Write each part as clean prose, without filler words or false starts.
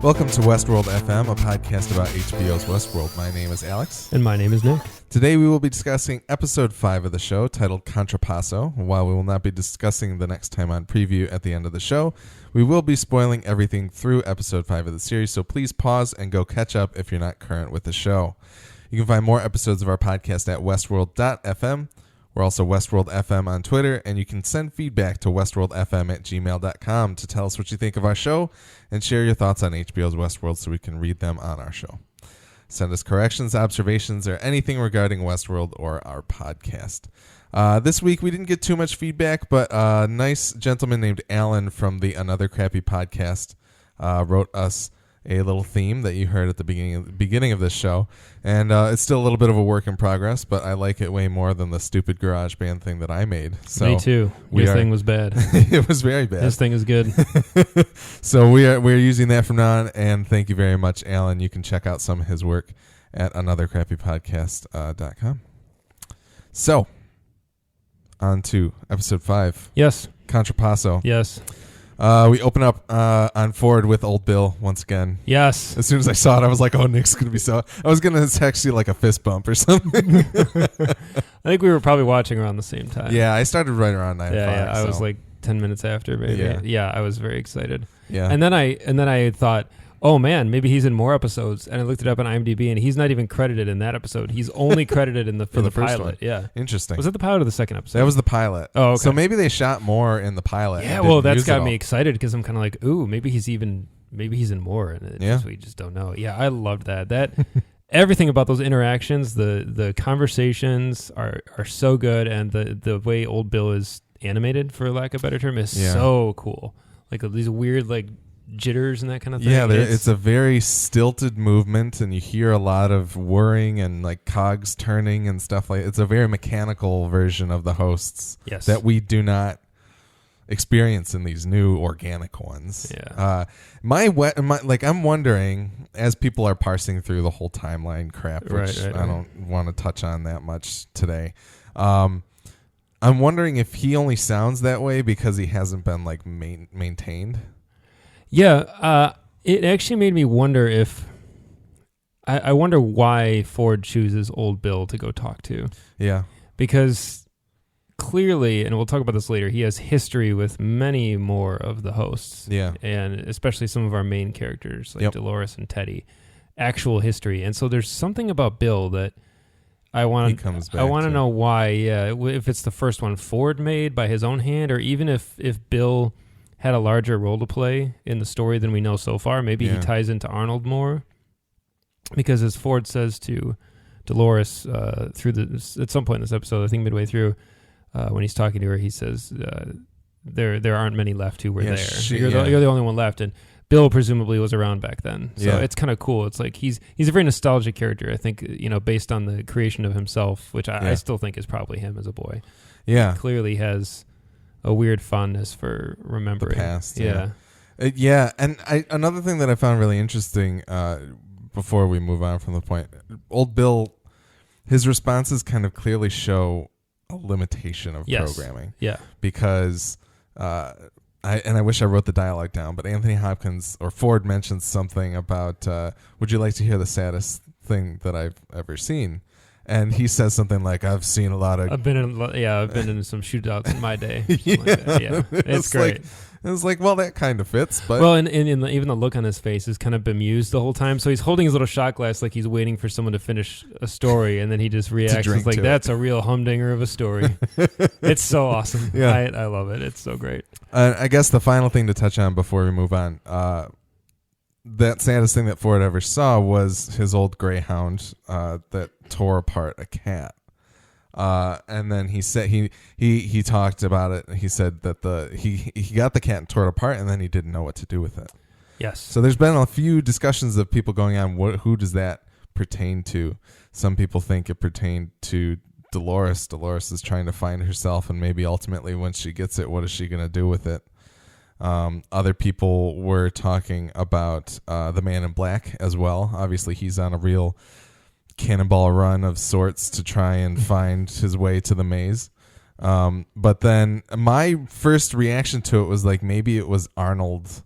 Welcome to Westworld FM, a podcast about HBO's Westworld. My name is Alex. And my name is Nick. Today we will be discussing episode 5 of the show, titled Contrapasso. While we will not be discussing the next time on preview at the end of the show, we will be spoiling everything through episode 5 of the series, so please pause and go catch up if you're not current with the show. You can find more episodes of our podcast at westworld.fm. We're also Westworld FM on Twitter, and you can send feedback to westworldfm@gmail.com to tell us what you think of our show and share your thoughts on HBO's Westworld so we can read them on our show. Send us corrections, observations, or anything regarding Westworld or our podcast. This week we didn't get too much feedback, but a nice gentleman named Alan from the Another Crappy podcast wrote us a little theme that you heard at the beginning of this show, and it's still a little bit of a work in progress, but I like it way more than the stupid GarageBand thing that I made. So me too. Your thing was bad. It was very bad. This thing is good. So we're using that from now on, and thank you very much, Alan. You can check out some of his work at anothercrappypodcast.com. So on to episode 5. Yes. Contrapasso. Yes. We open up on Ford with old Bill once again. Yes. As soon as I saw it, I was like, oh, Nick's going to be so... I was going to text you like a fist bump or something. I think we were probably watching around the same time. Yeah, I started right around 9 o'clock. Yeah, I was like 10 minutes after, maybe. Yeah, I was very excited. Yeah. And then I thought, oh, man, maybe he's in more episodes. And I looked it up on IMDb, and he's not even credited in that episode. He's only credited in the first pilot. one. Yeah. Interesting. Was it the pilot or the second episode? That was the pilot. Oh, okay. So maybe they shot more in the pilot. Yeah, well, that's got me excited because I'm kind of like, ooh, maybe he's in more. And we just don't know. Yeah, I loved that. Everything about those interactions, the conversations are so good, and the way old Bill is animated, for lack of a better term, is so cool. Like these weird jitters and that kind of thing. Yeah, it's a very stilted movement, and you hear a lot of whirring and like cogs turning and stuff like. It's a very mechanical version of the hosts that we do not experience in these new organic ones. Yeah. I'm wondering, as people are parsing through the whole timeline crap, which I don't want to touch on that much today. I'm wondering if he only sounds that way because he hasn't been maintained. Yeah, it actually made me wonder if... I wonder why Ford chooses old Bill to go talk to. Yeah. Because clearly, and we'll talk about this later, he has history with many more of the hosts. Yeah. And especially some of our main characters, like Dolores and Teddy. Actual history. And so there's something about Bill that I want to know why, if it's the first one Ford made by his own hand, or even if Bill had a larger role to play in the story than we know so far. Maybe he ties into Arnold more, because as Ford says to Dolores at some point in this episode, I think midway through, when he's talking to her, he says there aren't many left who were there. You're the only one left, and Bill presumably was around back then. So it's kind of cool. It's like he's a very nostalgic character, I think, based on the creation of himself, which I still think is probably him as a boy. Yeah, he clearly has a weird fondness for remembering the past. Yeah. And another thing that I found really interesting before we move on from the point, old Bill, his responses kind of clearly show a limitation of programming. Yeah. Because I wish I wrote the dialogue down, but Anthony Hopkins or Ford mentions something about would you like to hear the saddest thing that I've ever seen? And he says something like, "I've seen a lot of." I've been in some shootouts in my day. It's great. It's like, well, that kind of fits, but and even the look on his face is kind of bemused the whole time. So he's holding his little shot glass like he's waiting for someone to finish a story, and then he just reacts. It's like, that's a real humdinger of a story. It's so awesome. Yeah, I love it. It's so great. I guess the final thing to touch on before we move on. That saddest thing that Ford ever saw was his old greyhound that tore apart a cat. And then he said he talked about it. He said that he got the cat and tore it apart, and then he didn't know what to do with it. Yes. So there's been a few discussions of people going on. Who does that pertain to? Some people think it pertained to Dolores. Dolores is trying to find herself, and maybe ultimately when she gets it, what is she going to do with it? Other people were talking about the Man in Black as well. Obviously, he's on a real cannonball run of sorts to try and find his way to the maze. But then my first reaction to it was like maybe it was Arnold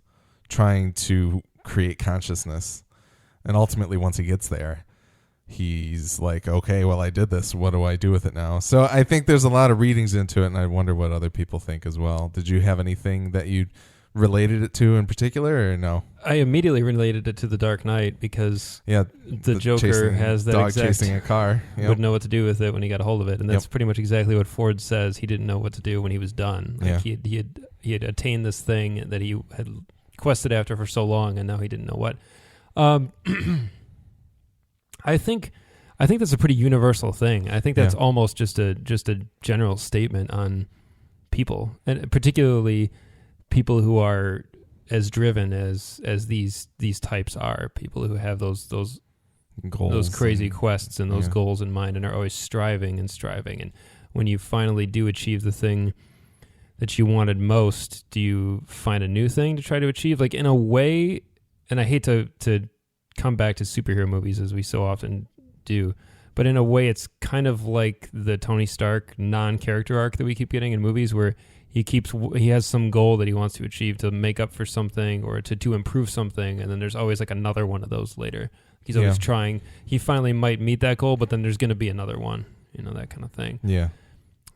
trying to create consciousness. And ultimately, once he gets there, he's like, okay, well, I did this. What do I do with it now? So I think there's a lot of readings into it, and I wonder what other people think as well. Did you have anything that you related it to in particular, or no? I immediately related it to The Dark Knight because the Joker has that dog exact chasing a car. Would know what to do with it when he got a hold of it, and that's pretty much exactly what Ford says. He didn't know what to do when he was done. Like he had attained this thing that he had quested after for so long, and now he didn't know what. I think that's a pretty universal thing. I think that's almost just a general statement on people, and particularly people who are as driven as these types are. People who have those goals, those crazy quests and those goals in mind, and are always striving. And when you finally do achieve the thing that you wanted most, do you find a new thing to try to achieve? Like, in a way, and I hate to come back to superhero movies as we so often do, but in a way it's kind of like the Tony Stark non-character arc that we keep getting in movies, where he has some goal that he wants to achieve to make up for something or to improve something, and then there's always like another one of those later. He's always trying. He finally might meet that goal, but then there's going to be another one, that kind of thing. Yeah.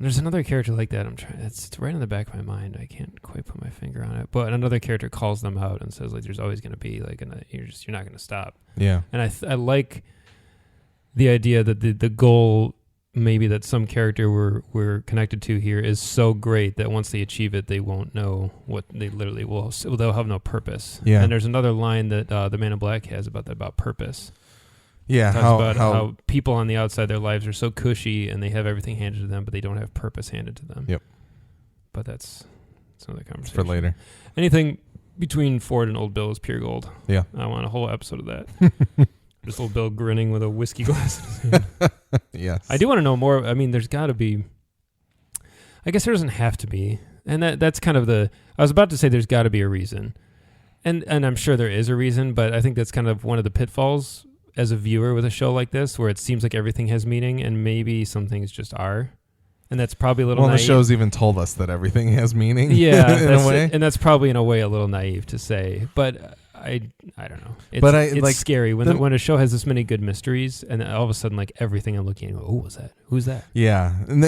There's another character like that. It's right in the back of my mind. I can't quite put my finger on it. But another character calls them out and says, like, there's always going to be like, you're not going to stop. Yeah. And I like the idea that the goal maybe that some character we're connected to here is so great that once they achieve it, they won't know what they literally will. They'll have no purpose. Yeah. And there's another line that the Man in Black has about purpose. Yeah, how people on the outside, their lives are so cushy and they have everything handed to them, but they don't have purpose handed to them. Yep. But that's another conversation. For later. Anything between Ford and Old Bill is pure gold. Yeah. I want a whole episode of that. Just Old Bill grinning with a whiskey glass in his hand. Yes. I do want to know more. I mean, there's got to be... I guess there doesn't have to be. And that's kind of the... I was about to say there's got to be a reason. And I'm sure there is a reason, but I think that's kind of one of the pitfalls as a viewer with a show like this, where it seems like everything has meaning and maybe some things just are. And that's probably a little naive. The show's even told us that everything has meaning. Yeah, in a way. And that's probably in a way a little naive to say. But I don't know. It's scary when a show has this many good mysteries, and all of a sudden, like, everything I'm looking at, what's that? Who's that? Yeah, and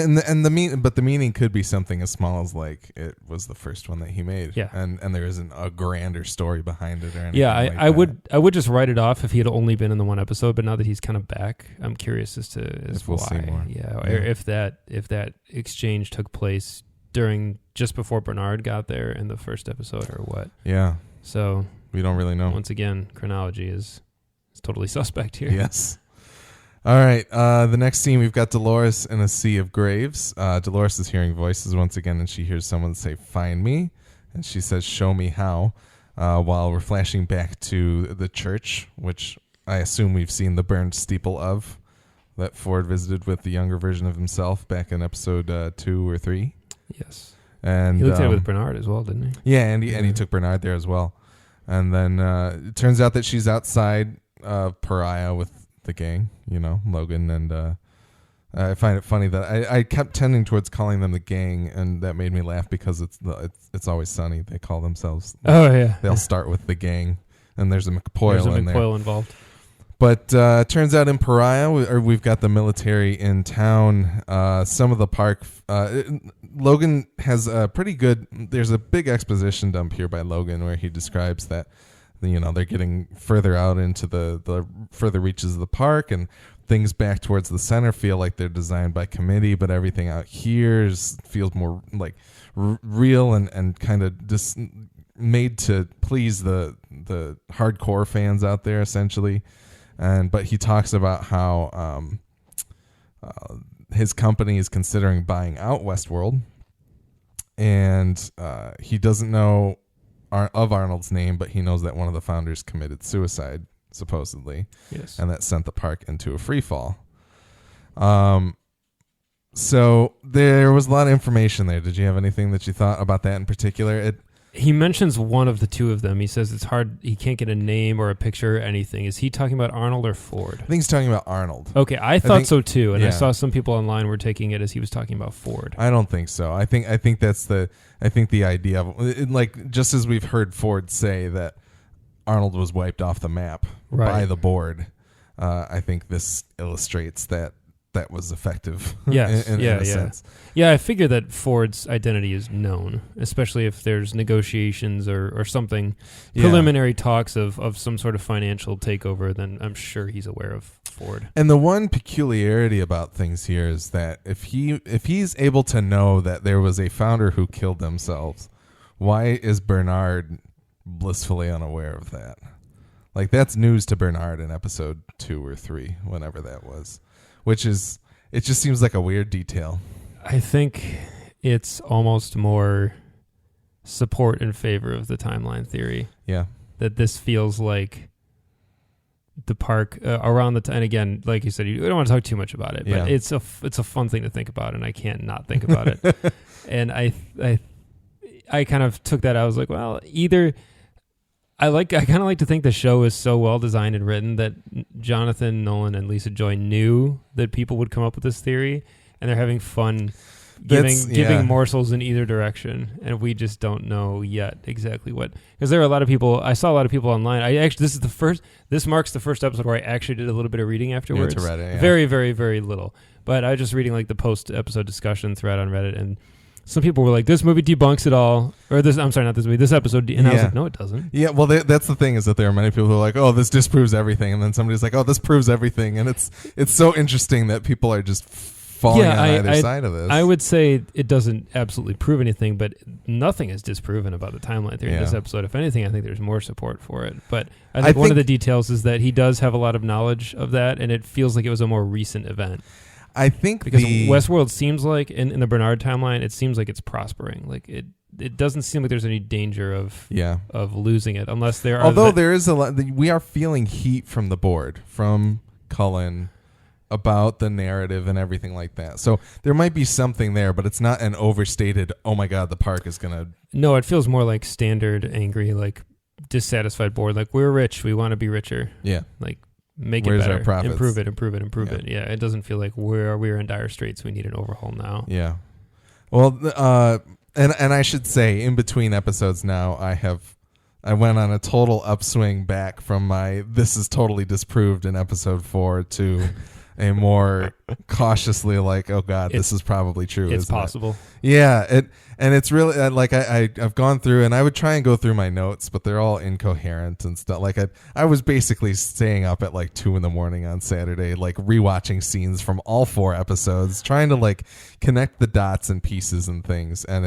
the meaning could be something as small as like it was the first one that he made. Yeah, and there isn't a grander story behind it or anything. Yeah, I would just write it off if he had only been in the one episode. But now that he's kind of back, I'm curious as if we'll why. See more. Yeah, or if that exchange took place just before Bernard got there in the first episode, or what. Yeah. So we don't really know. Once again, chronology is totally suspect here. Yes. All right. The next scene, we've got Dolores in a sea of graves. Dolores is hearing voices once again, and she hears someone say, "Find me," and she says, "Show me how." While we're flashing back to the church, which I assume we've seen the burned steeple of, that Ford visited with the younger version of himself back in episode 2 or 3. Yes. And he looked at it with Bernard as well, didn't he? Yeah, and he took Bernard there as well. And then it turns out that she's outside Pariah with the gang, Logan. And I find it funny that I kept tending towards calling them the gang, and that made me laugh because it's Always Sunny. They call themselves. Oh, yeah. They'll start with the gang, and there's a McPoyle in there. Involved. But turns out in Pariah, we've got the military in town. Some of the park... Logan has a pretty good... There's a big exposition dump here by Logan where he describes that, they're getting further out into the further reaches of the park, and things back towards the center feel like they're designed by committee, but everything out here feels more like real and kind of just made to please the hardcore fans out there, essentially. But he talks about how his company is considering buying out Westworld, and he doesn't know of Arnold's name, but he knows that one of the founders committed suicide, supposedly. Yes. And that sent the park into a free fall. So there was a lot of information there. Did you have anything that you thought about that in particular? He mentions one of the two of them. He says it's hard. He can't get a name or a picture or anything. Is he talking about Arnold or Ford? I think he's talking about Arnold. Okay, I thought so too, and I saw some people online were taking it as he was talking about Ford. I don't think so. I think that's the idea of it, like, just as we've heard Ford say that Arnold was wiped off the map by the board. I think this illustrates that was effective. Yes, in a sense. Yeah, I figure that Ford's identity is known, especially if there's negotiations or something, preliminary talks of some sort of financial takeover, then I'm sure he's aware of Ford. And the one peculiarity about things here is that if he's able to know that there was a founder who killed themselves, why is Bernard blissfully unaware of that? Like, that's news to Bernard in episode 2 or 3, whenever that was. Which is, it just seems like a weird detail. I think it's almost more support in favor of the timeline theory. Yeah. That this feels like the park around the time. And again, like you said, you don't want to talk too much about it, but it's a fun thing to think about, and I can't not think about it. And I kind of took that. I was like, well, either. I kind of like to think the show is so well designed and written that Jonathan Nolan and Lisa Joy knew that people would come up with this theory, and they're having fun giving morsels in either direction, and we just don't know yet exactly what. Because there are a lot of people. I saw a lot of people online. This marks the first episode where I actually did a little bit of reading afterwards. To Reddit, Very, very, very little. But I was just reading like the post-episode discussion thread on Reddit, and some people were like, "This movie debunks it all," or "This." I'm sorry, not this movie. This episode, and I was like, "No, it doesn't." Yeah, well, that's the thing, is that there are many people who are like, "Oh, this disproves everything," and then somebody's like, "Oh, this proves everything," and it's so interesting that people are just falling on either side of this. I would say it doesn't absolutely prove anything, but nothing is disproven about the timeline theory in this episode. If anything, I think there's more support for it. But I think one of the details is that he does have a lot of knowledge of that, and it feels like it was a more recent event. I think because Westworld seems like in the Bernard timeline, it seems like it's prospering. Like it doesn't seem like there's any danger of losing it, unless there are. Although there is a lot, we are feeling heat from the board, from Cullen, about the narrative and everything like that. So there might be something there, but it's not an overstated, "Oh my God, the park is gonna." No, it feels more like standard angry, like dissatisfied board. Like, we're rich, we want to be richer. Yeah, like. Make Where's it better. Our profits? Improve it. Yeah, it doesn't feel like we're in dire straits. We need an overhaul now. Yeah. Well, and I should say, in between episodes now, I went on a total upswing back from my "this is totally disproved" in episode 4 to a more cautiously like, "Oh God, this is probably true." It's possible. Yeah, and it's really like I've gone through, and I would try and go through my notes, but they're all incoherent and stuff. Like I was basically staying up at like 2 a.m. on Saturday, like rewatching scenes from all 4 episodes, trying to like connect the dots and pieces and things. And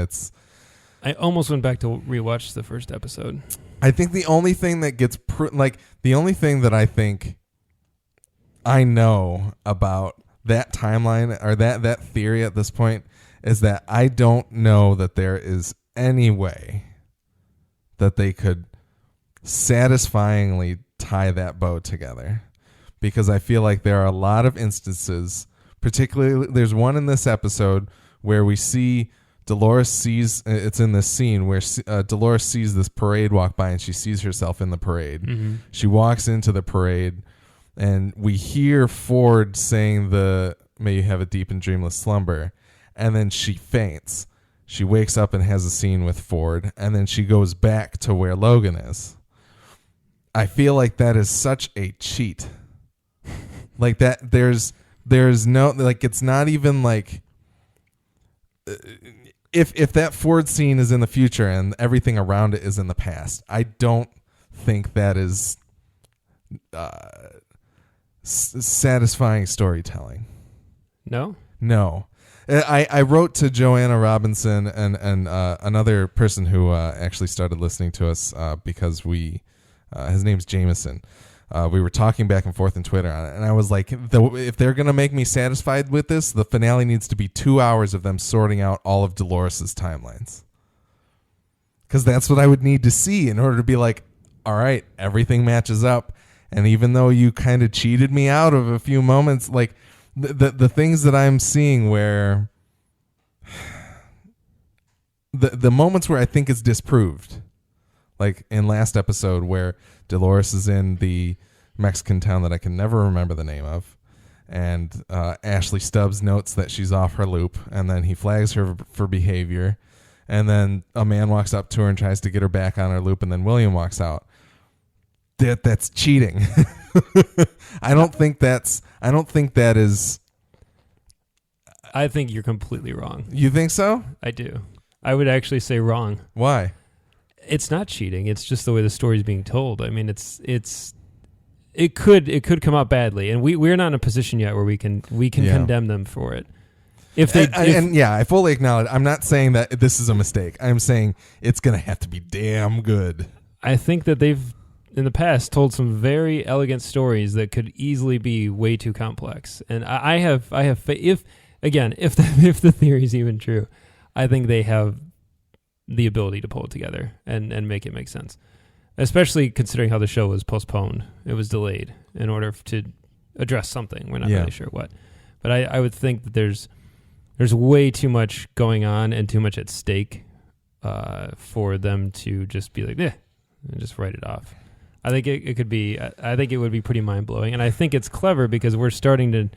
I almost went back to rewatch the first episode. I think the only thing that gets the only thing that I think I know about that timeline or that theory at this point is that I don't know that there is any way that they could satisfyingly tie that bow together, because I feel like there are a lot of instances, particularly there's one in this episode where we see Dolores sees, it's in this scene where Dolores sees this parade walk by and she sees herself in the parade. Mm-hmm. She walks into the parade and we hear Ford saying "May you have a deep and dreamless slumber," and then she faints. She wakes up and has a scene with Ford, and then she goes back to where Logan is. I feel like that is such a cheat. Like that, there's no, like, it's not even like, if that Ford scene is in the future and everything around it is in the past, I don't think that is satisfying storytelling. No. I wrote to Joanna Robinson and another person who actually started listening to us because his name's Jameson. We were talking back and forth on Twitter on it, and I was like, if they're going to make me satisfied with this, the finale needs to be 2 hours of them sorting out all of Dolores' timelines. Because that's what I would need to see in order to be like, all right, everything matches up. And even though you kind of cheated me out of a few moments, like the things that I'm seeing where the moments where I think it's disproved, like in last episode where Dolores is in the Mexican town that I can never remember the name of, and Ashley Stubbs notes that she's off her loop, and then he flags her for behavior, and then a man walks up to her and tries to get her back on her loop, and then William walks out. that's cheating. I don't think that is. I think you're completely wrong. You think so? I do. I would actually say wrong. Why? It's not cheating. It's just the way the story's being told. I mean, it could come out badly, and we're not in a position yet where we can condemn them for it. I fully acknowledge. I'm not saying that this is a mistake. I'm saying it's going to have to be damn good. I think that they've in the past told some very elegant stories that could easily be way too complex, and I have if the theory is even true, I think they have the ability to pull it together and make it make sense. Especially considering how the show was postponed. It was delayed in order to address something. We're not really sure what. But I would think that there's way too much going on and too much at stake for them to just be like, and just write it off. I think it could be, I think it would be pretty mind-blowing. And I think it's clever because we're starting to,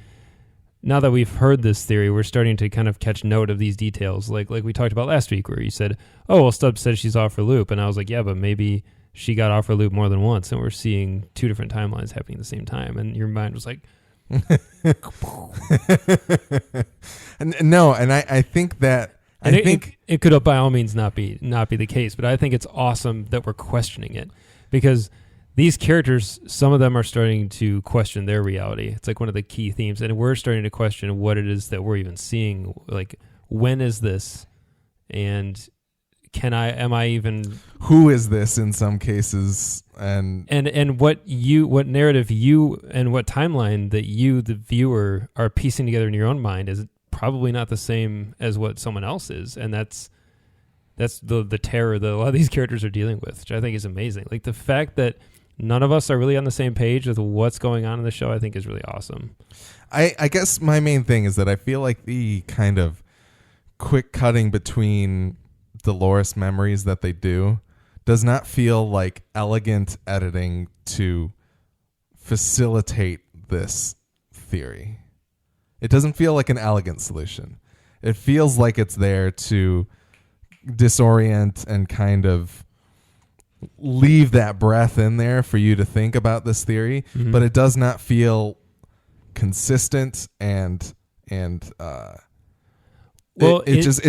now that we've heard this theory, we're starting to kind of catch note of these details. Like we talked about last week where you said, oh, well, Stubbs said she's off her loop. And I was like, yeah, but maybe she got off her loop more than once, and we're seeing two different timelines happening at the same time. And your mind was like, no. And I think that, I think it could by all means not be the case, but I think it's awesome that we're questioning it because these characters, some of them are starting to question their reality. It's like one of the key themes, and we're starting to question what it is that we're even seeing. Like, when is this? And who is this in some cases? And what narrative you and what timeline that you, the viewer, are piecing together in your own mind is probably not the same as what someone else is. And that's the terror that a lot of these characters are dealing with, which I think is amazing. Like the fact that none of us are really on the same page with what's going on in the show, I think is really awesome. I guess my main thing is that I feel like the kind of quick cutting between Dolores memories that they do does not feel like elegant editing to facilitate this theory. It doesn't feel like an elegant solution. It feels like it's there to disorient and kind of leave that breath in there for you to think about this theory, but it does not feel consistent and it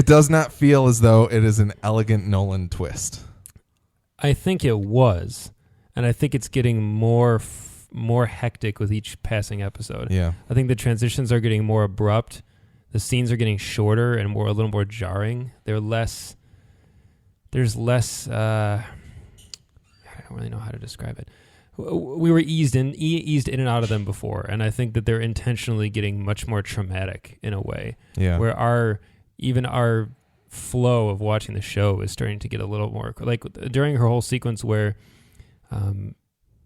does not feel as though it is an elegant Nolan twist. I think it was, and I think it's getting more hectic with each passing episode. Yeah, I think the transitions are getting more abrupt. The scenes are getting shorter and a little more jarring. There's less. I don't really know how to describe it. We were eased in and out of them before, and I think that they're intentionally getting much more traumatic in a way. Yeah, where our flow of watching the show is starting to get a little more like during her whole sequence where,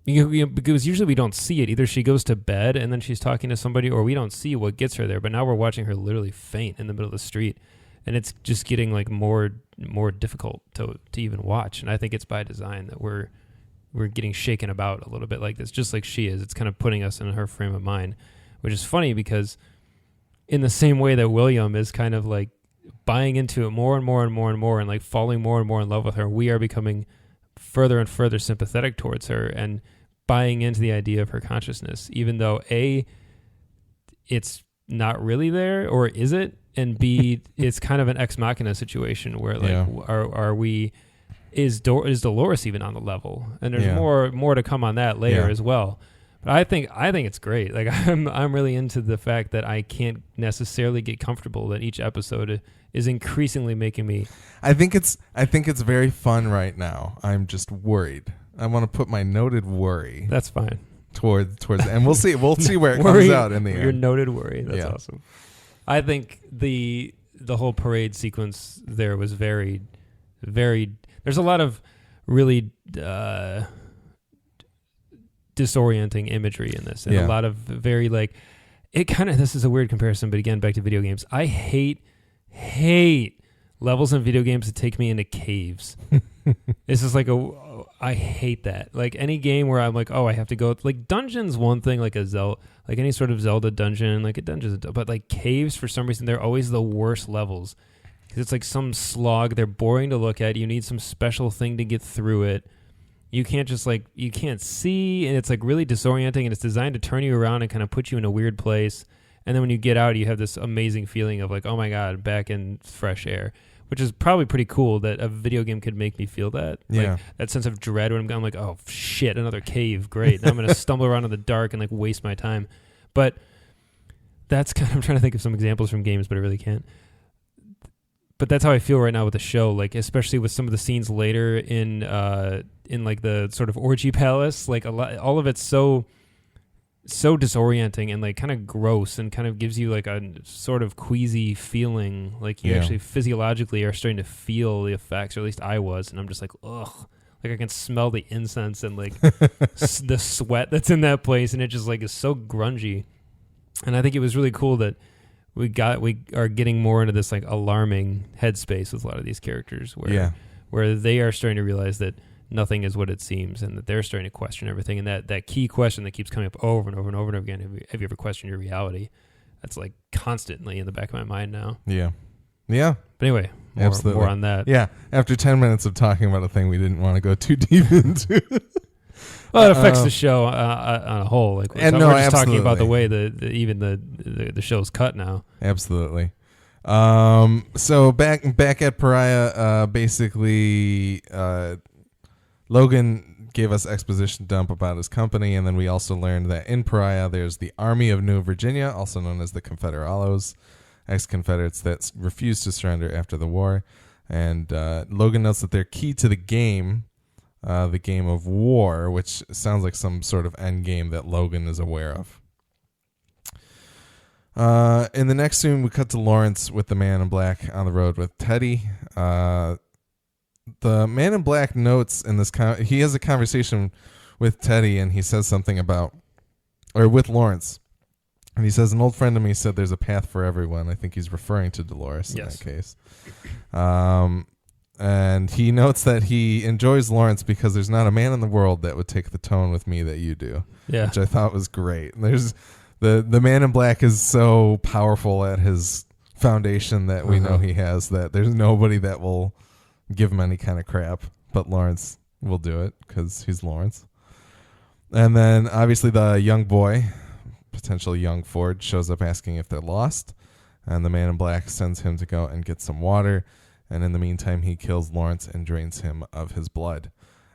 because usually we don't see it. Either she goes to bed and then she's talking to somebody, or we don't see what gets her there. But now we're watching her literally faint in the middle of the street, and it's just getting like more difficult to even watch. And I think it's by design that we're getting shaken about a little bit like this, just like she is. It's kind of putting us in her frame of mind, which is funny because in the same way that William is kind of like buying into it more and more and more and more and like falling more and more in love with her, we are becoming further and further sympathetic towards her and buying into the idea of her consciousness, even though A, it's not really there, or is it? And B, it's kind of an ex machina situation where like, is Dolores even on the level? And there's more to come on that later as well. But I think it's great. Like I'm really into the fact that I can't necessarily get comfortable that each episode is increasingly making me. I think it's very fun right now. I'm just worried. I want to put my noted worry. That's fine. Towards and we'll see where it comes out in the end. Your noted worry. That's awesome. I think the whole parade sequence there was very, very. There's a lot of really disorienting imagery in this, and a lot of very like it kind of. This is a weird comparison, but again, back to video games. I hate levels in video games that take me into caves. This is like I hate that. Like any game where I'm like, oh, I have to go like dungeons. One thing like like any sort of Zelda dungeon, like a dungeon, but like caves for some reason they're always the worst levels. It's like some slog. They're boring to look at. You need some special thing to get through it. You can't just like, you can't see, and it's like really disorienting, and it's designed to turn you around and kind of put you in a weird place. And then when you get out, you have this amazing feeling of like, oh my God, back in fresh air, which is probably pretty cool that a video game could make me feel that. Yeah. Like, that sense of dread when I'm like, oh shit, another cave. Great. Now I'm going to stumble around in the dark and like waste my time. But that's kind of, I'm trying to think of some examples from games, but I really can't. But that's how I feel right now with the show, like especially with some of the scenes later in like the sort of orgy palace, like all of it's so disorienting and like kind of gross and kind of gives you like a sort of queasy feeling, like you actually physiologically are starting to feel the effects, or at least I was, and I'm just like, ugh, like I can smell the incense and like the sweat that's in that place, and it just like is so grungy. And I think it was really cool that we are getting more into this like alarming headspace with a lot of these characters where they are starting to realize that nothing is what it seems, and that they're starting to question everything. And that key question that keeps coming up over and over and over and over again, have you ever questioned your reality? That's like constantly in the back of my mind now. Yeah. But anyway, more on that. Yeah. After 10 minutes of talking about a thing we didn't want to go too deep into. Well, it affects the show on a whole. Like, we're just talking about the way the show's cut now. Absolutely. So back at Pariah, basically, Logan gave us exposition dump about his company, and then we also learned that in Pariah there's the Army of New Virginia, also known as the Confederalos, ex-Confederates that refused to surrender after the war. And Logan notes that they're key to the game of war, which sounds like some sort of end game that Logan is aware of. In the next scene, we cut to Lawrence with the Man in Black on the road with Teddy. The Man in Black notes in this he has a conversation with Teddy, and he says something with Lawrence. And he says, an old friend of me said there's a path for everyone. I think he's referring to Dolores in that case. And he notes that he enjoys Lawrence because there's not a man in the world that would take the tone with me that you do. Yeah. Which I thought was great. And there's the Man in Black is so powerful at his foundation that we know he has, that there's nobody that will give him any kind of crap, but Lawrence will do it because he's Lawrence. And then obviously the young boy, potentially young Ford, shows up asking if they're lost, and the Man in Black sends him to go and get some water. And in the meantime, he kills Lawrence and drains him of his blood.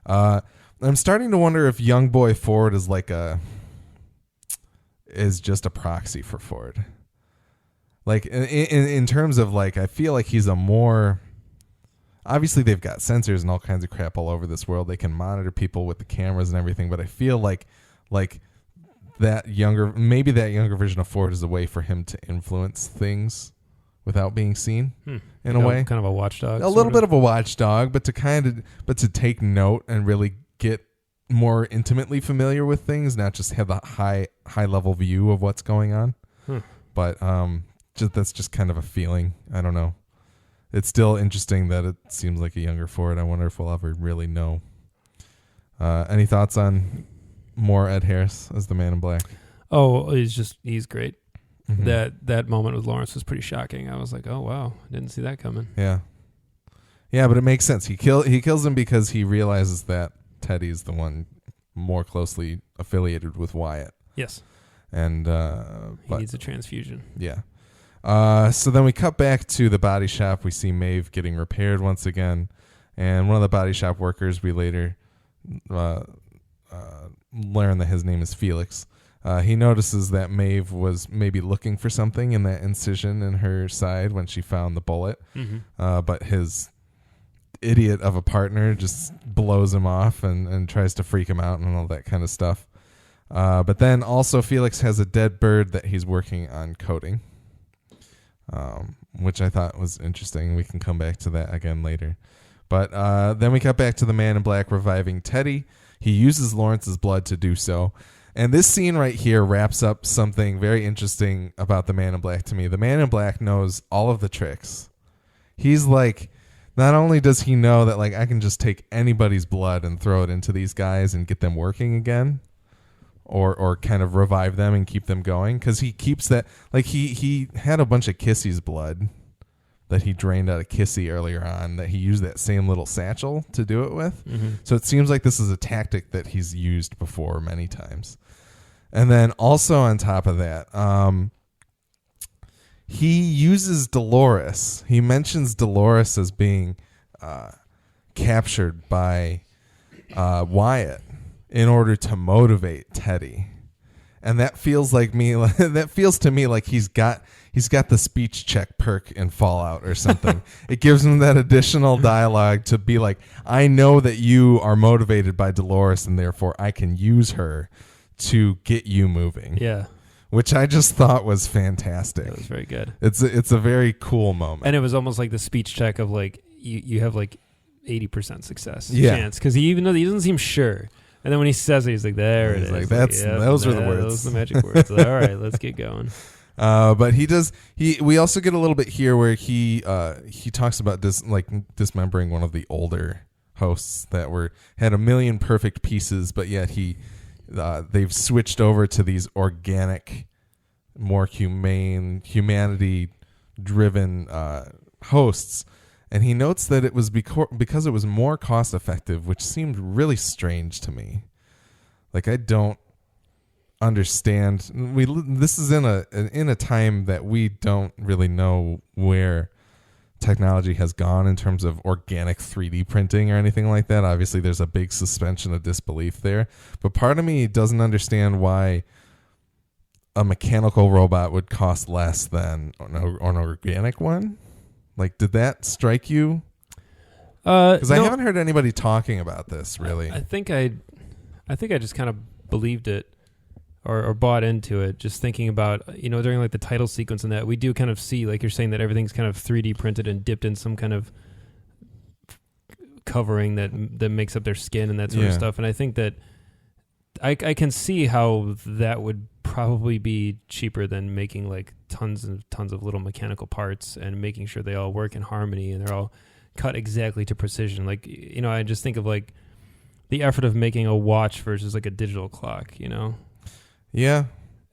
I'm starting to wonder if young boy Ford is just a proxy for Ford. Like in terms of like, I feel like he's a more, obviously they've got sensors and all kinds of crap all over this world. They can monitor people with the cameras and everything. But I feel like that younger version of Ford is a way for him to influence things without being seen in a way. Kind of a watchdog. A little bit of a watchdog, but to take note and really get more intimately familiar with things, not just have a high level view of what's going on. But that's just kind of a feeling. I don't know. It's still interesting that it seems like a younger Ford. I wonder if we'll ever really know. Any thoughts on more Ed Harris as the Man in Black? Oh, he's great. Mm-hmm. That moment with Lawrence was pretty shocking. I was like, oh wow, didn't see that coming. Yeah, but it makes sense. He kills him because he realizes that Teddy's the one more closely affiliated with Wyatt. Yes, and he needs a transfusion. Yeah. So then we cut back to the body shop. We see Maeve getting repaired once again, and one of the body shop workers, we later learn that his name is Felix. He notices that Maeve was maybe looking for something in that incision in her side when she found the bullet. Mm-hmm. But his idiot of a partner just blows him off and tries to freak him out and all that kind of stuff. But then also Felix has a dead bird that he's working on coding, which I thought was interesting. We can come back to that again later. But then we cut back to the Man in Black reviving Teddy. He uses Lawrence's blood to do so. And this scene right here wraps up something very interesting about the Man in Black to me. The Man in Black knows all of the tricks. He's like, not only does he know that like I can just take anybody's blood and throw it into these guys and get them working again, or kind of revive them and keep them going, because he keeps that, like he had a bunch of Kissy's blood that he drained out of Kissy earlier on, that he used that same little satchel to do it with. Mm-hmm. So it seems like this is a tactic that he's used before many times. And then also on top of that, he uses Dolores. He mentions Dolores as being captured by Wyatt in order to motivate Teddy. And that feels to me like he's got the speech check perk in Fallout or something. It gives him that additional dialogue to be like, I know that you are motivated by Dolores, and therefore I can use her to get you moving. Yeah. Which I just thought was fantastic. That was very good. It's a very cool moment. And it was almost like the speech check of like, you have like 80% success chance. Because even though he doesn't seem sure. And then when he says it, he's like, there it is. Like, those were the words. Those are the magic words. All right, let's get going. But we also get a little bit here where he talks about dismembering one of the older hosts that had a million perfect pieces, but yet they've switched over to these organic, more humanity driven hosts. And he notes that it was because it was more cost effective, which seemed really strange to me. Like, I don't understand. This is in a time that we don't really know where technology has gone in terms of organic 3D printing or anything like that. Obviously, there's a big suspension of disbelief there. But part of me doesn't understand why a mechanical robot would cost less than an organic one. Like, did that strike you? Because I haven't heard anybody talking about this, really. I think I just kind of believed it or bought into it, just thinking about, during like the title sequence and that, we do kind of see, like you're saying, that everything's kind of 3D printed and dipped in some kind of covering that makes up their skin and that sort of stuff. And I think that I can see how that would probably be cheaper than making like tons of little mechanical parts and making sure they all work in harmony and they're all cut exactly to precision. Like, I just think of like the effort of making a watch versus like a digital clock, Yeah.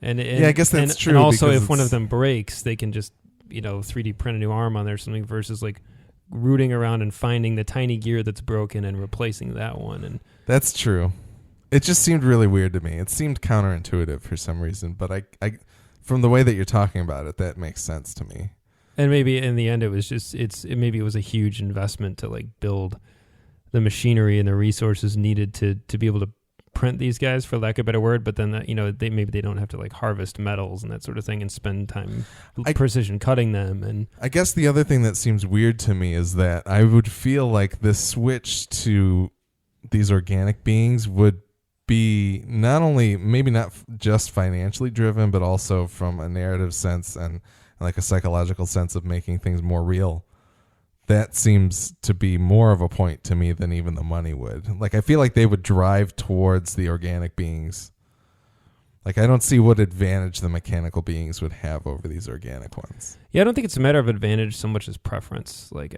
And I guess that's true. And also if one of them breaks, they can just, 3D print a new arm on there or something versus like rooting around and finding the tiny gear that's broken and replacing that one. And that's true. It just seemed really weird to me. It seemed counterintuitive for some reason, but I from the way that you're talking about it, that makes sense to me. And maybe in the end, it was just maybe it was a huge investment to like build the machinery and the resources needed to be able to print these guys, for lack of a better word. But then that, they don't have to like harvest metals and that sort of thing and spend time precision cutting them. And I guess the other thing that seems weird to me is that I would feel like this switch to these organic beings would be maybe not just financially driven, but also from a narrative sense and like a psychological sense of making things more real. That seems to be more of a point to me than even the money would. Like, I feel like they would drive towards the organic beings. Like, I don't see what advantage the mechanical beings would have over these organic ones. Yeah, I don't think it's a matter of advantage so much as preference. Like,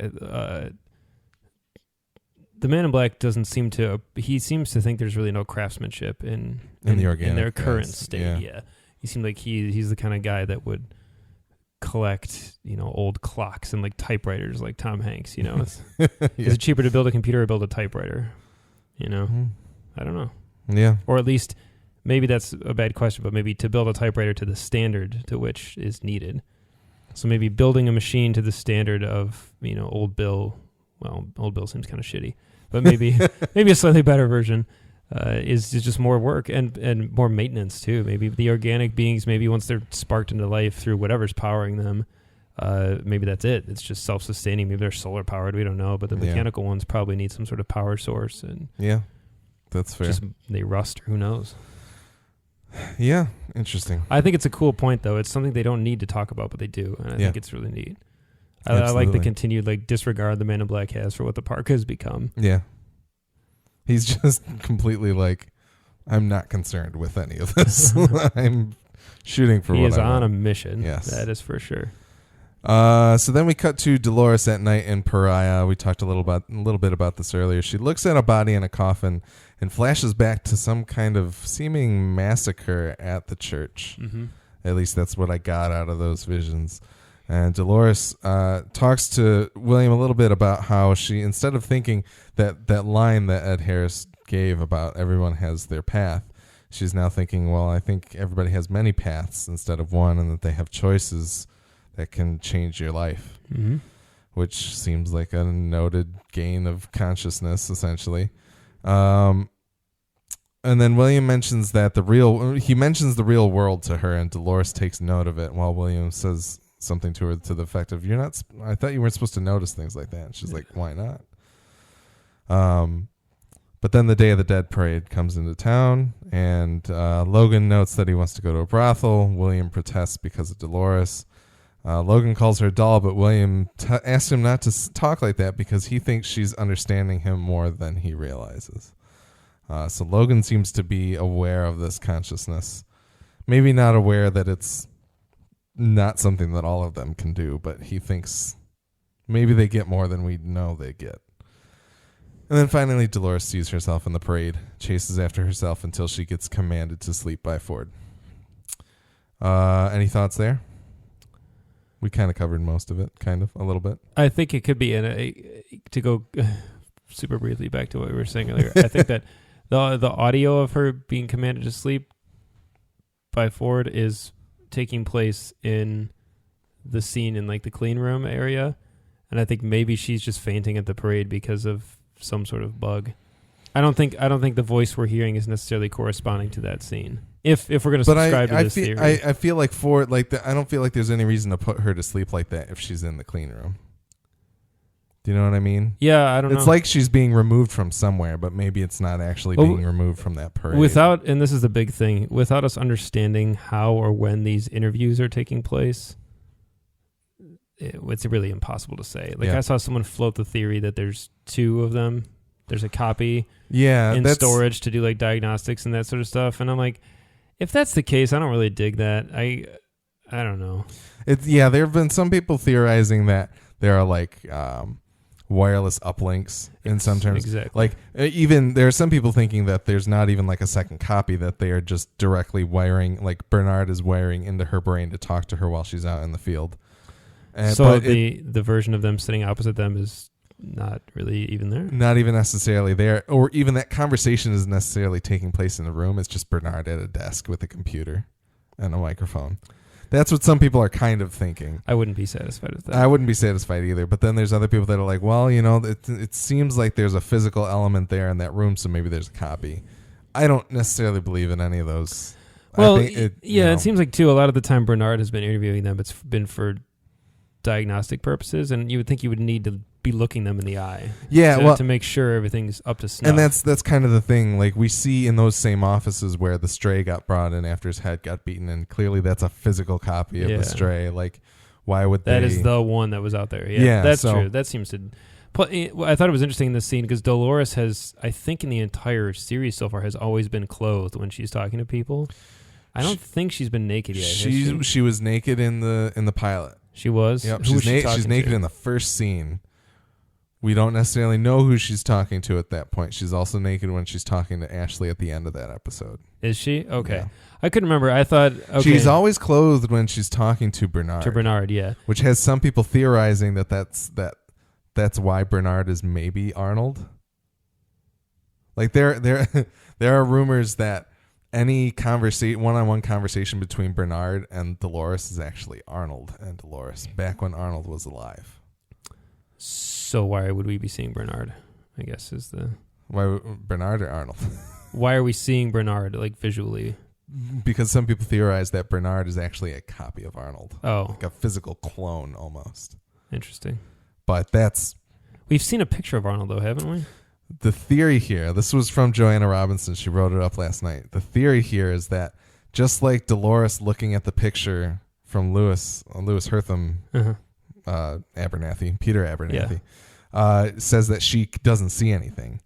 the Man in Black doesn't seem to. He seems to think there's really no craftsmanship in the organic, in their current state. Yeah. He seemed like he's the kind of guy that would collect, old clocks and like typewriters, like Tom Hanks. Is it cheaper to build a computer or build a typewriter? I don't know. Yeah. Or at least maybe that's a bad question, but maybe to build a typewriter to the standard to which is needed. So maybe building a machine to the standard of Old Bill. Well, Old Bill seems kind of shitty, but maybe a slightly better version is just more work and more maintenance too. Maybe the organic beings, maybe once they're sparked into life through whatever's powering them, maybe that's it. It's just self-sustaining. Maybe they're solar powered. We don't know, but the mechanical ones probably need some sort of power source. And that's fair. Just they rust. Who knows? Yeah, interesting. I think it's a cool point though. It's something they don't need to talk about, but they do, and I think it's really neat. I like the continued disregard the Man in Black has for what the park has become. Yeah. He's just completely I'm not concerned with any of this. I'm shooting for what I want. He is on a mission. Yes. That is for sure. So then we cut to Dolores at night in Pariah. We talked a little bit about this earlier. She looks at a body in a coffin and flashes back to some kind of seeming massacre at the church. Mm-hmm. At least that's what I got out of those visions. And Dolores talks to William a little bit about how she, instead of thinking that line that Ed Harris gave about everyone has their path, she's now thinking, well, I think everybody has many paths instead of one, and that they have choices that can change your life, which seems like a noted gain of consciousness, essentially. And then William mentions that the real world to her, and Dolores takes note of it while William says something to her to the effect of, I thought you weren't supposed to notice things like that. And she's like, why not? But then the Day of the Dead parade comes into town, and Logan notes that he wants to go to a brothel. William protests because of Dolores. Logan calls her a doll, but William asks him not to talk like that because he thinks she's understanding him more than he realizes. So Logan seems to be aware of this consciousness. Maybe not aware that it's not something that all of them can do, but he thinks maybe they get more than we know they get. And then finally, Dolores sees herself in the parade, chases after herself until she gets commanded to sleep by Ford. Any thoughts there? We kind of covered most of it, a little bit. I think it could be, to go super briefly back to what we were saying earlier, I think that the audio of her being commanded to sleep by Ford is taking place in the scene in like the clean room area, and I think maybe she's just fainting at the parade because of some sort of bug. I don't think the voice we're hearing is necessarily corresponding to that scene. If we're going to subscribe to this theory, I feel like Ford, I don't feel like there's any reason to put her to sleep like that if she's in the clean room. Do you know what I mean? Yeah, I don't know. It's like she's being removed from somewhere, but maybe it's not actually being removed from that parade. And this is the big thing, without us understanding how or when these interviews are taking place, it's really impossible to say. I saw someone float the theory that there's two of them. There's a copy in storage to do like diagnostics and that sort of stuff. And I'm like, if that's the case, I don't really dig that. I don't know. There have been some people theorizing that there are like wireless uplinks in some terms. Exactly. Even there are some people thinking that there's not even like a second copy, that they are just directly wiring, like Bernard is wiring into her brain to talk to her while she's out in the field. So the version of them sitting opposite them is not really even there? Not even necessarily there. Or even that conversation isn't necessarily taking place in the room. It's just Bernard at a desk with a computer and a microphone. That's what some people are kind of thinking. I wouldn't be satisfied with that. I wouldn't be satisfied either. But then there's other people that are like, well, it seems like there's a physical element there in that room, so maybe there's a copy. I don't necessarily believe in any of those. Well, it seems like, too, a lot of the time Bernard has been interviewing them. It's been for diagnostic purposes, and you would think you would need to be looking them in the eye to make sure everything's up to snuff. And that's kind of the thing, like we see in those same offices where the stray got brought in after his head got beaten, and clearly that's a physical copy of the stray. Like, why would that is the one that was out there. That's true. That seems to I thought it was interesting in this scene because Dolores has, I think in the entire series so far, has always been clothed when she's talking to people. I don't think she's been naked yet. She was naked in the pilot. She was? Yep. She's naked in the first scene. We don't necessarily know who she's talking to at that point. She's also naked when she's talking to Ashley at the end of that episode. Is she? Okay. Yeah. I couldn't remember. I thought... Okay. She's always clothed when she's talking to Bernard. To Bernard, yeah. Which has some people theorizing that's why Bernard is maybe Arnold. Like there are rumors that any one-on-one conversation between Bernard and Dolores is actually Arnold and Dolores back when Arnold was alive. So why would we be seeing Bernard? I guess is the why Bernard or Arnold? Why are we seeing Bernard like visually? Because some people theorize that Bernard is actually a copy of Arnold. Oh, like a physical clone almost. Interesting. But we've seen a picture of Arnold though, haven't we? The theory here, this was from Joanna Robinson. She wrote it up last night. The theory here is that just like Dolores looking at the picture from Lewis Hertham, Peter Abernathy, says that she doesn't see anything.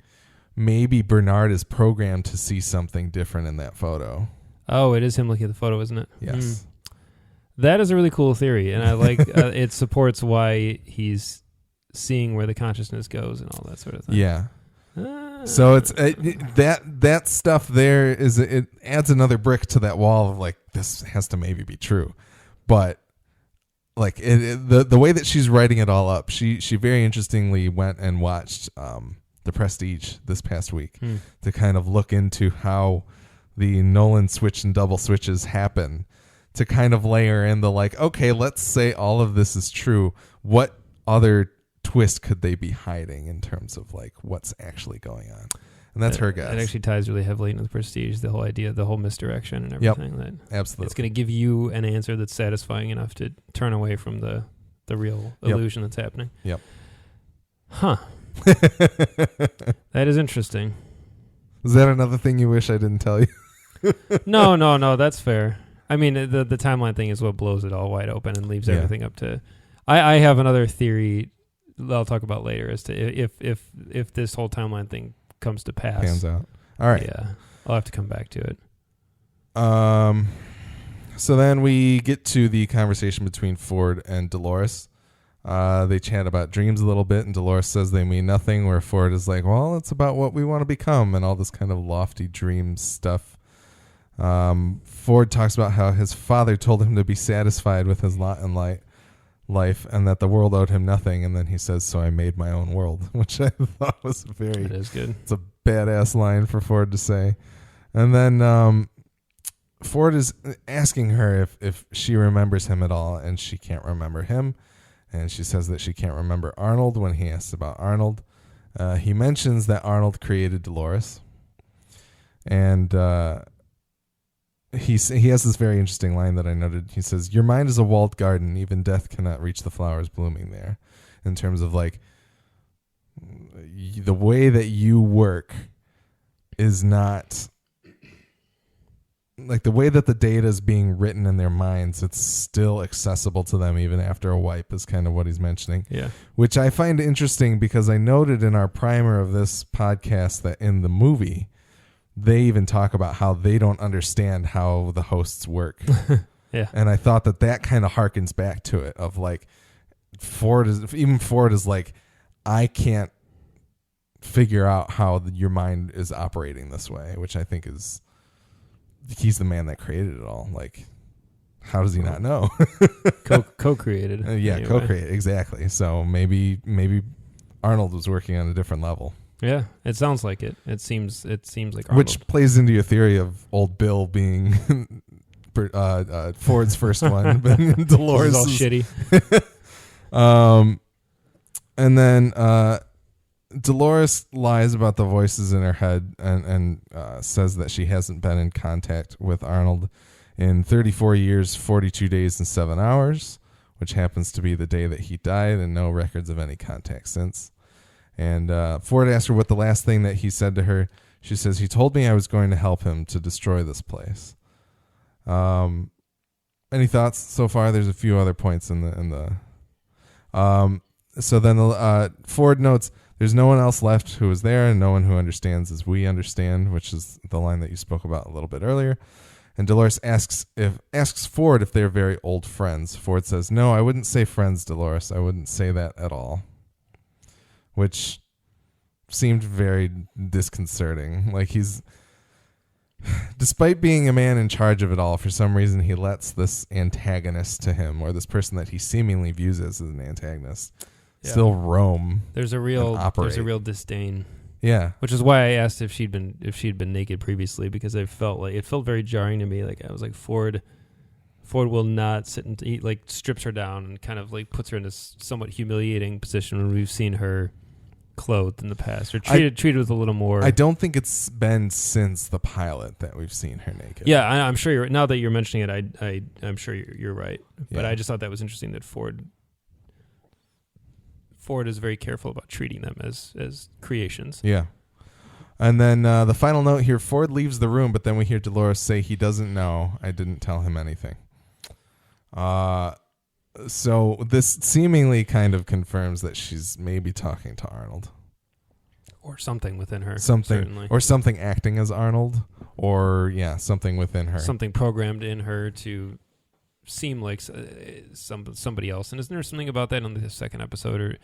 Maybe Bernard is programmed to see something different in that photo. Oh, it is him looking at the photo, isn't it? Yes. That is a really cool theory, and I like it supports why he's seeing where the consciousness goes and all that sort of thing. Yeah. So it's that stuff there it adds another brick to that wall of like, this has to maybe be true. But the way that she's writing it all up, she very interestingly went and watched The Prestige this past week to kind of look into how the Nolan switch and double switches happen, to kind of layer in the okay, let's say all of this is true. What other twist could they be hiding in terms of what's actually going on? And that's her guess. It actually ties really heavily into The Prestige, the whole idea, the whole misdirection and everything. Yep, absolutely. It's going to give you an answer that's satisfying enough to turn away from the real illusion that's happening. Yep. Huh. That is interesting. Is that another thing you wish I didn't tell you? No, that's fair. I mean, the timeline thing is what blows it all wide open and leaves everything up to... I have another theory I'll talk about later as to if this whole timeline thing comes to pass. Pans out. All right. Yeah. I'll have to come back to it. So then we get to the conversation between Ford and Dolores. They chat about dreams a little bit, and Dolores says they mean nothing, where Ford is like, well, it's about what we want to become, and all this kind of lofty dream stuff. Ford talks about how his father told him to be satisfied with his lot in life, and that the world owed him nothing, and then he says, so I made my own world, which I thought was That is good. It's a badass line for Ford to say. And then Ford is asking her if she remembers him at all, and she can't remember him. And she says that she can't remember Arnold when he asks about Arnold. He mentions that Arnold created Dolores. And he has this very interesting line that I noted. He says, your mind is a walled garden. Even death cannot reach the flowers blooming there. In terms of the way that you work is not... the way that the data is being written in their minds, it's still accessible to them even after a wipe, is kind of what he's mentioning. Yeah. Which I find interesting because I noted in our primer of this podcast that in the movie, they even talk about how they don't understand how the hosts work. Yeah. And I thought that kind of harkens back to it of Ford is like, I can't figure out how your mind is operating this way, which I think is... he's the man that created it all. How does he not know? Co-created. Anyway. Co-created, exactly. So maybe Arnold was working on a different level. Yeah, it sounds like it. It seems like Arnold. Which plays into your theory of old Bill being Ford's first one, but Dolores is all shitty. And then Dolores lies about the voices in her head and says that she hasn't been in contact with Arnold in 34 years, 42 days, and 7 hours, which happens to be the day that he died, and no records of any contact since. And Ford asked her what the last thing that he said to her. She says, he told me I was going to help him to destroy this place. Any thoughts so far? There's a few other points in the so then Ford notes, there's no one else left who is there and no one who understands as we understand, which is the line that you spoke about a little bit earlier. And Dolores asks Ford if they're very old friends. Ford says, no, I wouldn't say friends, Dolores. I wouldn't say that at all. Which seemed very disconcerting. He's, despite being a man in charge of it all, for some reason he lets this antagonist to him, or this person that he seemingly views as an antagonist, still roam. There's a real disdain. Yeah, which is why I asked if she'd been naked previously, because it felt very jarring to me. I was like, Ford will not sit and eat. Strips her down and kind of puts her in this somewhat humiliating position when we've seen her clothed in the past, or treated with a little more. I don't think it's been since the pilot that we've seen her naked. Yeah, I'm sure you're. Now that you're mentioning it, I'm sure you're right. But I just thought that was interesting that Ford is very careful about treating them as creations. Yeah. And then the final note here, Ford leaves the room, but then we hear Dolores say he doesn't know. I didn't tell him anything. So this seemingly kind of confirms that she's maybe talking to Arnold. Or something within her. Certainly. Or something acting as Arnold. Or, something within her. Something programmed in her to seem like somebody else. And isn't there something about that in the second episode? Or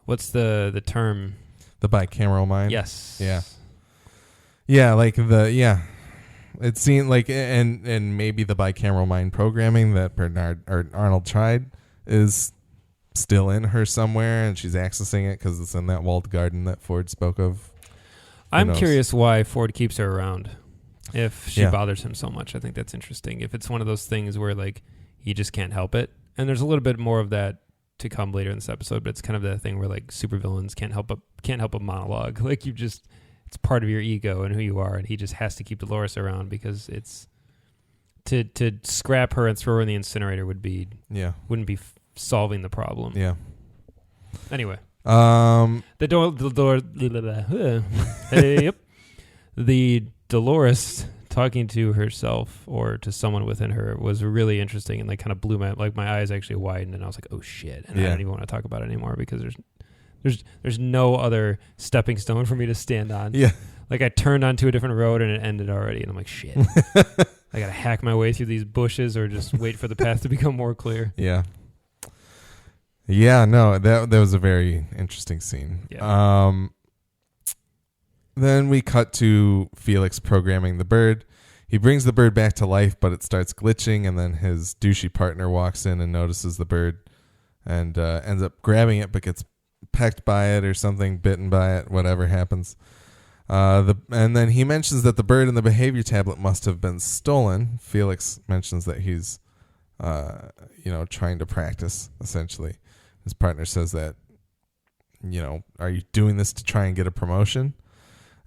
what's the term? The bicameral mind? Yes. Yeah. Yeah, it seemed like, and maybe the bicameral mind programming that Arnold tried is still in her somewhere, and she's accessing it because it's in that walled garden that Ford spoke of. I'm curious why Ford keeps her around if she bothers him so much. I think that's interesting. If it's one of those things where like he just can't help it, and there's a little bit more of that to come later in this episode, but it's kind of that thing where like supervillains can't help a monologue. Like it's part of your ego and who you are, and he just has to keep Dolores around because it's to scrap her and throw her in the incinerator wouldn't be solving the problem. Yeah. Anyway, the Dolores talking to herself or to someone within her was really interesting and like kind of blew my eyes actually widened, and I was like, oh shit, and I don't even want to talk about it anymore because there's no other stepping stone for me to stand on. Yeah. Like I turned onto a different road and it ended already, and I'm like, shit. I gotta hack my way through these bushes or just wait for the path to become more clear. Yeah. Yeah, no, that was a very interesting scene. Yeah. Then we cut to Felix programming the bird. He brings the bird back to life, but it starts glitching, and then his douchey partner walks in and notices the bird and ends up grabbing it, but gets pecked by it or something, bitten by it, whatever happens. And then he mentions that the bird and the behavior tablet must have been stolen. Felix mentions that he's, trying to practice, essentially. His partner says that, are you doing this to try and get a promotion?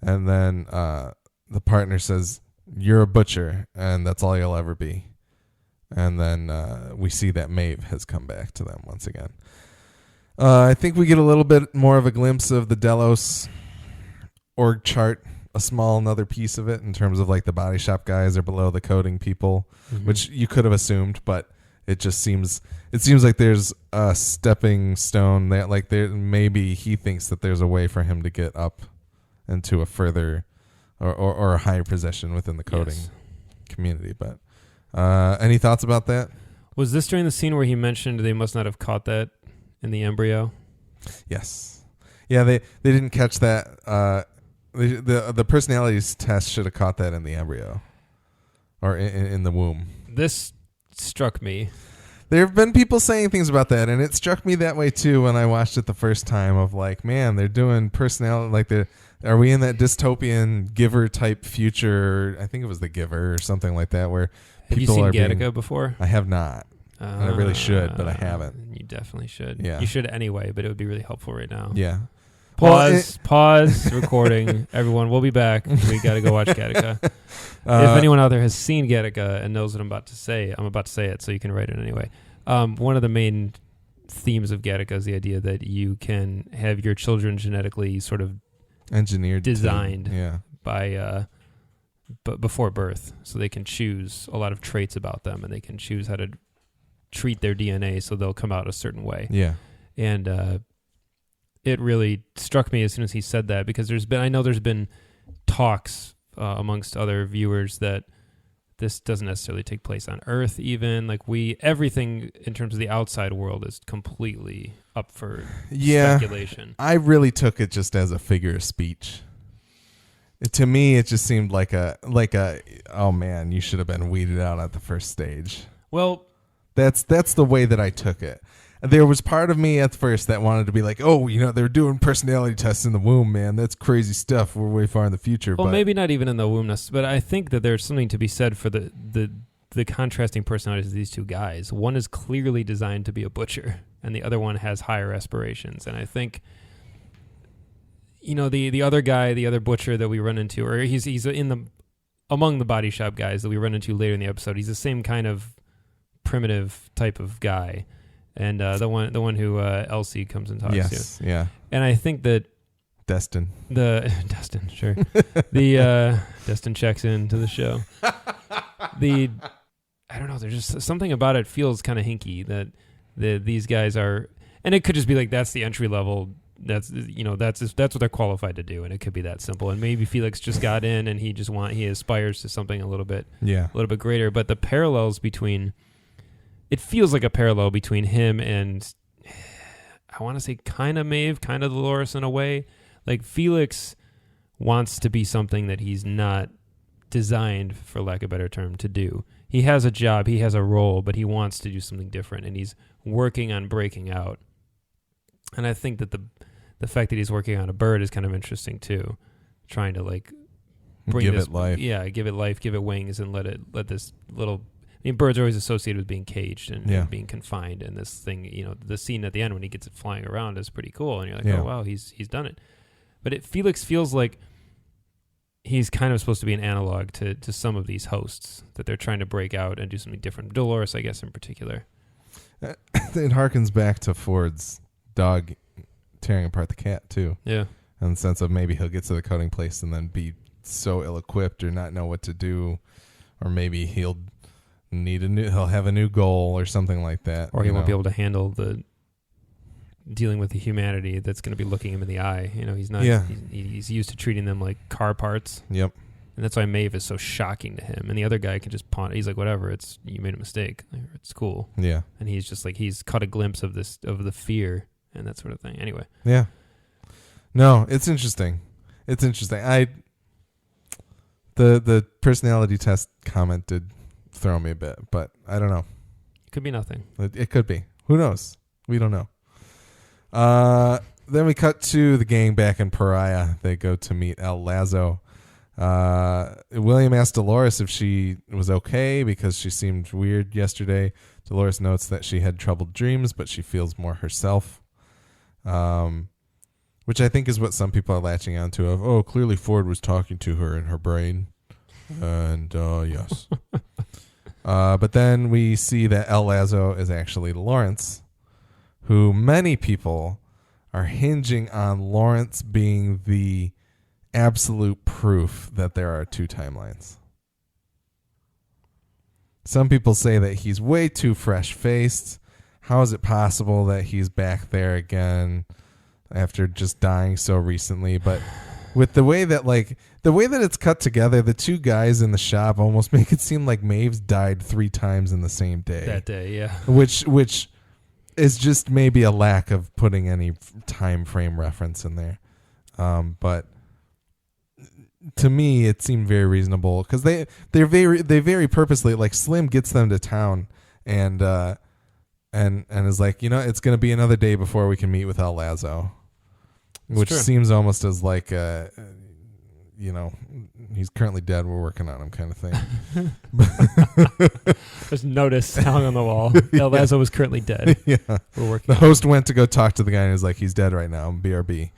And then the partner says, you're a butcher, and that's all you'll ever be. And then we see that Maeve has come back to them once again. I think we get a little bit more of a glimpse of the Delos org chart, another piece of it in terms of like the body shop guys are below the coding people, which you could have assumed, but it seems like there's a stepping stone that like there maybe he thinks that there's a way for him to get up into a further or a higher position within the coding community. But any thoughts about that? Was this during the scene where he mentioned they must not have caught that in the embryo? Yes. Yeah, they didn't catch that. The personalities test should have caught that in the embryo or in the womb. This struck me. There have been people saying things about that, and it struck me that way too when I watched it the first time. Of like, man, they're doing personality like are we in that dystopian Giver type future? I think it was the Giver or something like that. Where have you seen Gattaca before? I have not. And I really should, but I haven't. You definitely should. Yeah. You should anyway, but it would be really helpful right now. Yeah. Pause recording. Everyone, we'll be back. We got to go watch Gattaca. If anyone out there has seen Gattaca and knows what I'm about to say it, so you can write it anyway. One of the main themes of Gattaca is the idea that you can have your children genetically sort of engineered, designed by before birth, so they can choose a lot of traits about them, and they can choose how to treat their DNA so they'll come out a certain way. Yeah. And it really struck me as soon as he said that, because there's been talks amongst other viewers that this doesn't necessarily take place on Earth even. Like everything in terms of the outside world is completely up for speculation. I really took it just as a figure of speech. To me, it just seemed like a oh man, you should have been weeded out at the first stage. Well, that's the way that I took it. There was part of me at first that wanted to be like, oh, they're doing personality tests in the womb, man. That's crazy stuff. We're way far in the future. Well, maybe not even in the womb, but I think that there's something to be said for the contrasting personalities of these two guys. One is clearly designed to be a butcher, and the other one has higher aspirations. And I think, the other guy, the other butcher that we run into, or he's among the body shop guys that we run into later in the episode. He's the same kind of primitive type of guy. And the one who Elsie comes and talks to. Yes, yeah. And I think that Destin, sure. Destin checks into the show. I don't know. There's just something about it feels kind of hinky that these guys are, and it could just be like that's the entry level. That's what they're qualified to do, and it could be that simple. And maybe Felix just got in, and he aspires to something a little bit greater. But the parallels between. It feels like a parallel between him and, I want to say, kind of Maeve, kind of Dolores in a way. Like, Felix wants to be something that he's not designed, for lack of a better term, to do. He has a job, he has a role, but he wants to do something different, and he's working on breaking out. And I think that the fact that he's working on a bird is kind of interesting too, trying to like give it life. Yeah, give it life, give it wings, and let this little. I mean, birds are always associated with being caged and being confined. And this thing, the scene at the end when he gets it flying around is pretty cool. And you're like, oh wow, he's done it. But Felix feels like he's kind of supposed to be an analog to some of these hosts that they're trying to break out and do something different. Dolores, I guess, in particular. It harkens back to Ford's dog tearing apart the cat too. Yeah. In the sense of maybe he'll get to the coding place and then be so ill-equipped or not know what to do, or maybe he'll have a new goal or something like that. Or he won't be able to handle the dealing with the humanity that's going to be looking him in the eye. He's not. Yeah. He's used to treating them like car parts. Yep. And that's why Maeve is so shocking to him. And the other guy can just pawn. He's like, whatever. You made a mistake. It's cool. Yeah. And he's just like, he's caught a glimpse of the fear and that sort of thing. Anyway. Yeah. No, it's interesting. The personality test comment did throw me a bit, but I don't know. It could be nothing. It could be. Who knows? We don't know. Then we cut to the gang back in Pariah. They go to meet El Lazo. William asked Dolores if she was okay because she seemed weird yesterday. Dolores notes that she had troubled dreams, but she feels more herself. Which I think is what some people are latching onto of, oh, clearly Ford was talking to her in her brain. And, yes. But then we see that El Lazo is actually Lawrence, who many people are hinging on Lawrence being the absolute proof that there are two timelines. Some people say that he's way too fresh-faced. How is it possible that he's back there again after just dying so recently? But with the way that it's cut together, the two guys in the shop almost make it seem like Maeve's died 3 times in the same day. That day, yeah. Which is just maybe a lack of putting any time frame reference in there. But to me, it seemed very reasonable because they very purposely, like, Slim gets them to town and is like, it's going to be another day before we can meet with El Lazo, which seems almost as like, he's currently dead, we're working on him kind of thing. There's notice hung on the wall. El Lazo was currently dead. Yeah, we're working. The host went to go talk to the guy and he's like, he's dead right now. BRB,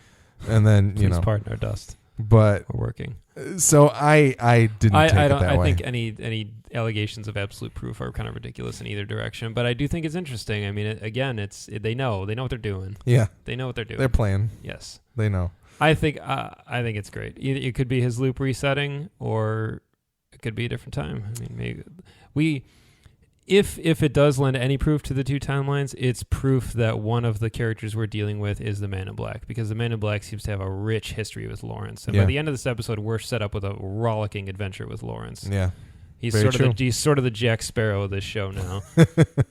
and then please pardon our dust. But we're working. So I didn't take it that way. I think any allegations of absolute proof are kind of ridiculous in either direction. But I do think it's interesting. I mean, they know what they're doing. Yeah, they know what they're doing. They're playing. Yes, they know. I think it's great. It could be his loop resetting, or it could be a different time. I mean, maybe if it does lend any proof to the two timelines, it's proof that one of the characters we're dealing with is the Man in Black, because the Man in Black seems to have a rich history with Lawrence. And by the end of this episode, we're set up with a rollicking adventure with Lawrence. Yeah. He's sort of the Jack Sparrow of this show now.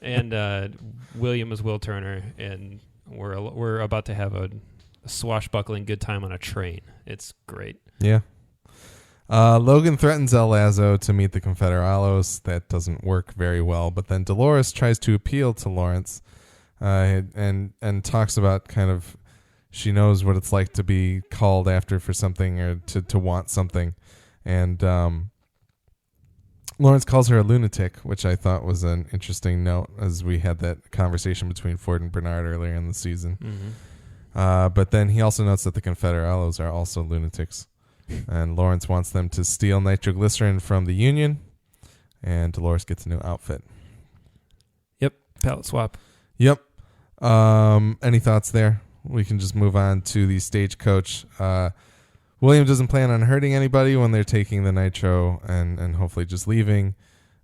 And William is Will Turner, and we're about to have a swashbuckling good time on a train. It's great. Yeah. Logan threatens El Lazo to meet the Confederados. That doesn't work very well. But then Dolores tries to appeal to Lawrence and talks about kind of she knows what it's like to be called after for something or to want something. And Lawrence calls her a lunatic, which I thought was an interesting note as we had that conversation between Ford and Bernard earlier in the season. Mm-hmm. But then he also notes that the Confederados are also lunatics. And Lawrence wants them to steal nitroglycerin from the Union, and Dolores gets a new outfit. Yep, palette swap. Yep. Any thoughts there? We can just move on to the stagecoach. William doesn't plan on hurting anybody when they're taking the nitro and hopefully just leaving.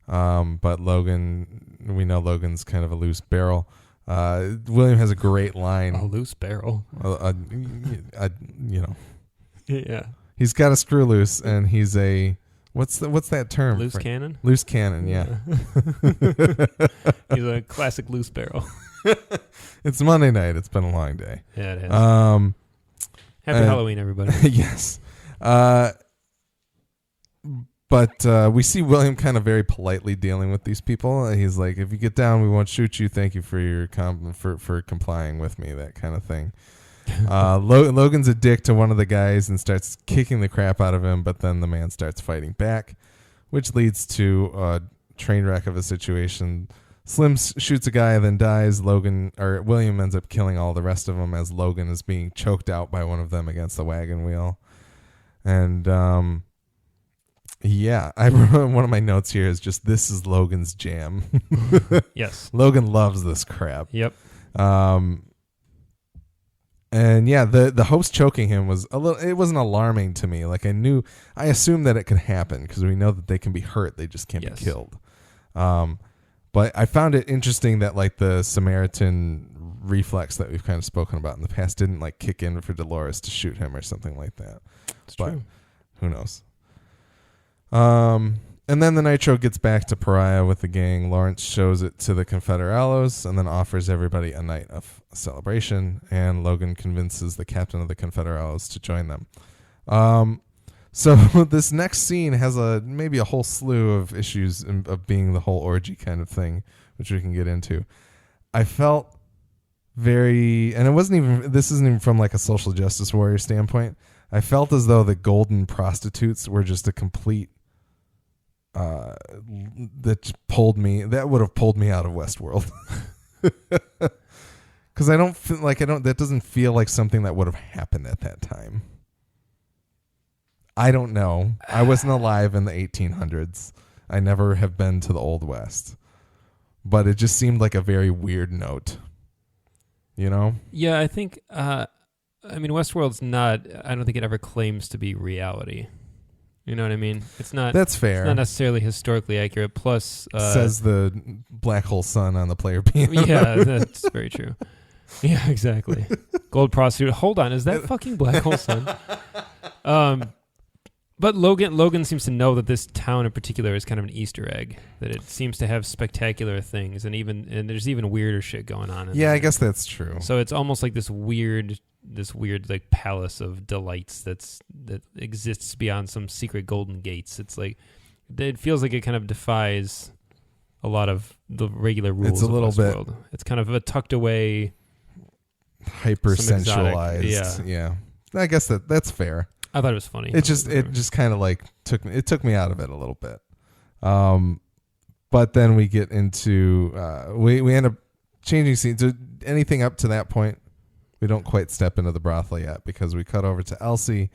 But Logan, we know Logan's kind of a loose barrel. William has a great line. A loose barrel. Yeah. He's got a screw loose, and he's a what's that term? Loose cannon. Loose cannon, yeah. He's a classic loose barrel. It's Monday night. It's been a long day. Yeah, it has. Happy Halloween, everybody. Yes. But we see William kind of very politely dealing with these people. He's like, if you get down, we won't shoot you. Thank you for your for complying with me, that kind of thing. Logan's a dick to one of the guys and starts kicking the crap out of him, but then the man starts fighting back, which leads to a train wreck of a situation. Slim shoots a guy, then dies. William ends up killing all the rest of them as Logan is being choked out by one of them against the wagon wheel. And yeah, I one of my notes here is just, this is Logan's jam. Yes. Logan loves this crap. Yep. And yeah, the host choking him was it wasn't alarming to me. Like I assumed that it could happen because we know that they can be hurt. They just can't be killed. But I found it interesting that like the Samaritan reflex that we've kind of spoken about in the past didn't like kick in for Dolores to shoot him or something like that. It's true. Who knows? And then the Nitro gets back to Pariah with the gang. Lawrence shows it to the Confederados and then offers everybody a night of celebration. And Logan convinces the captain of the Confederados to join them. So this next scene has maybe a whole slew of issues of being the whole orgy kind of thing, which we can get into. I felt and this isn't even from like a social justice warrior standpoint. I felt as though the golden prostitutes were just a complete that would have pulled me out of Westworld. Because that doesn't feel like something that would have happened at that time. I don't know. I wasn't alive in the 1800s. I never have been to the Old West. But it just seemed like a very weird note. You know? Yeah, I think, Westworld's not, I don't think it ever claims to be reality. You know what I mean? It's not. That's fair. It's not necessarily historically accurate. Plus, says the black hole sun on the player piano. Yeah, that's very true. Yeah, exactly. Gold prostitute. Hold on, is that fucking black hole sun? But Logan seems to know that this town in particular is kind of an Easter egg. That it seems to have spectacular things, and there's even weirder shit going on. Yeah, I guess that's true. So it's almost like this weird like palace of delights that exists beyond some secret golden gates. It's like it feels like it kind of defies a lot of the regular rules. It's a little bit. It's kind of a tucked away, hypersensualized. Yeah. I guess that's fair. I thought it was funny. It just kind of like took me out of it a little bit. But then we get into we end up changing scenes. Anything up to that point, we don't quite step into the brothel yet because we cut over to Elsie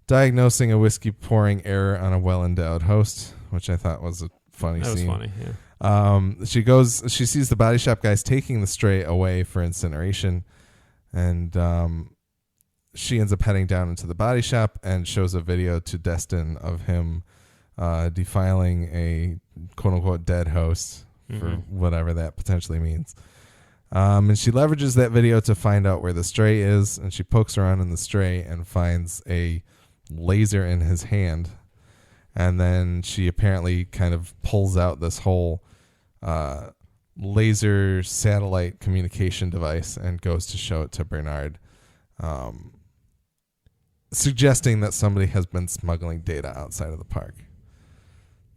diagnosing a whiskey pouring error on a well-endowed host, which I thought was a funny scene. That was funny, yeah. She sees the body shop guys taking the stray away for incineration, and she ends up heading down into the body shop and shows a video to Destin of him defiling a quote-unquote dead host for whatever that potentially means. And she leverages that video to find out where the stray is, and she pokes around in the stray and finds a laser in his hand. And then she apparently kind of pulls out this whole laser satellite communication device and goes to show it to Bernard, suggesting that somebody has been smuggling data outside of the park.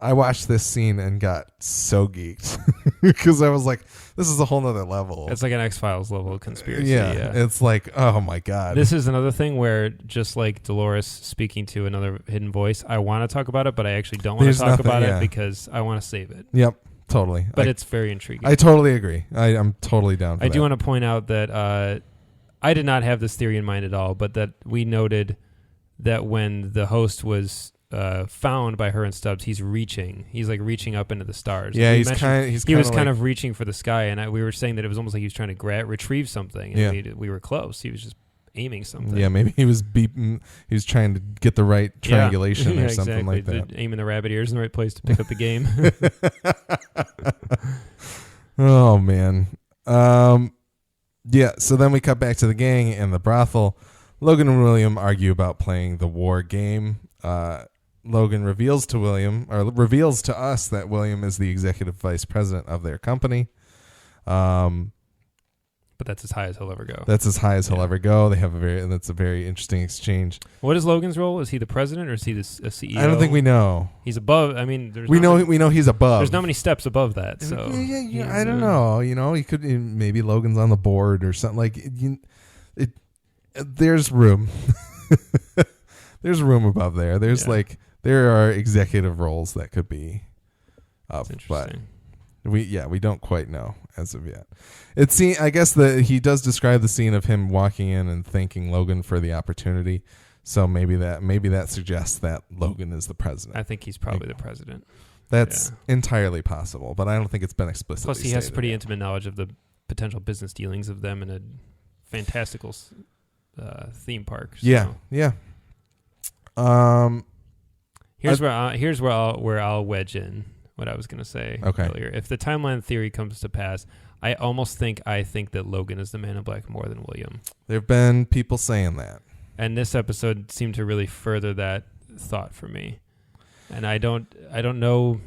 I watched this scene and got so geeked because I was like, this is a whole nother level. It's like an X-Files level of conspiracy. Yeah. It's like, oh my God. This is another thing where just like Dolores speaking to another hidden voice, I want to talk about it, but I actually don't want to talk about it because I want to save it. Yep, totally. But it's very intriguing. I totally agree. I'm totally down for that. I do want to point out that I did not have this theory in mind at all, but that we noted that when the host was found by her and Stubbs, he's like reaching up into the stars. Yeah, he was kind of reaching for the sky, and we were saying that it was almost like he was trying to retrieve something, and we were close. He was just aiming something. Yeah, maybe he was beeping. He was trying to get the right triangulation or something exactly. like that. Aiming the rabbit ears in the right place to pick up the game. Oh man. Yeah. So then we cut back to the gang and the brothel. Logan and William argue about playing the war game. Logan reveals to us that William is the executive vice president of their company. But that's as high as he'll ever go. That's as high as he'll ever go. They have that's a very interesting exchange. What is Logan's role? Is he the president or is he a CEO? I don't think we know. He's above. I mean, we know he's above. There's not many steps above that. So I don't know. He could maybe Logan's on the board or something like. There's room. There's room above there. There's there are executive roles that could be up, but we don't quite know as of yet. I guess he does describe the scene of him walking in and thanking Logan for the opportunity. So maybe that suggests that Logan is the president. I think he's probably the president. That's entirely possible, but I don't think it's been explicitly stated. Plus, he has pretty yet. Intimate knowledge of the potential business dealings of them in a fantastical theme park. So. Yeah. Here's where I'll wedge in what I was going to say earlier. If the timeline theory comes to pass, I think that Logan is the Man in Black more than William. There have been people saying that. And this episode seemed to really further that thought for me. And I don't know.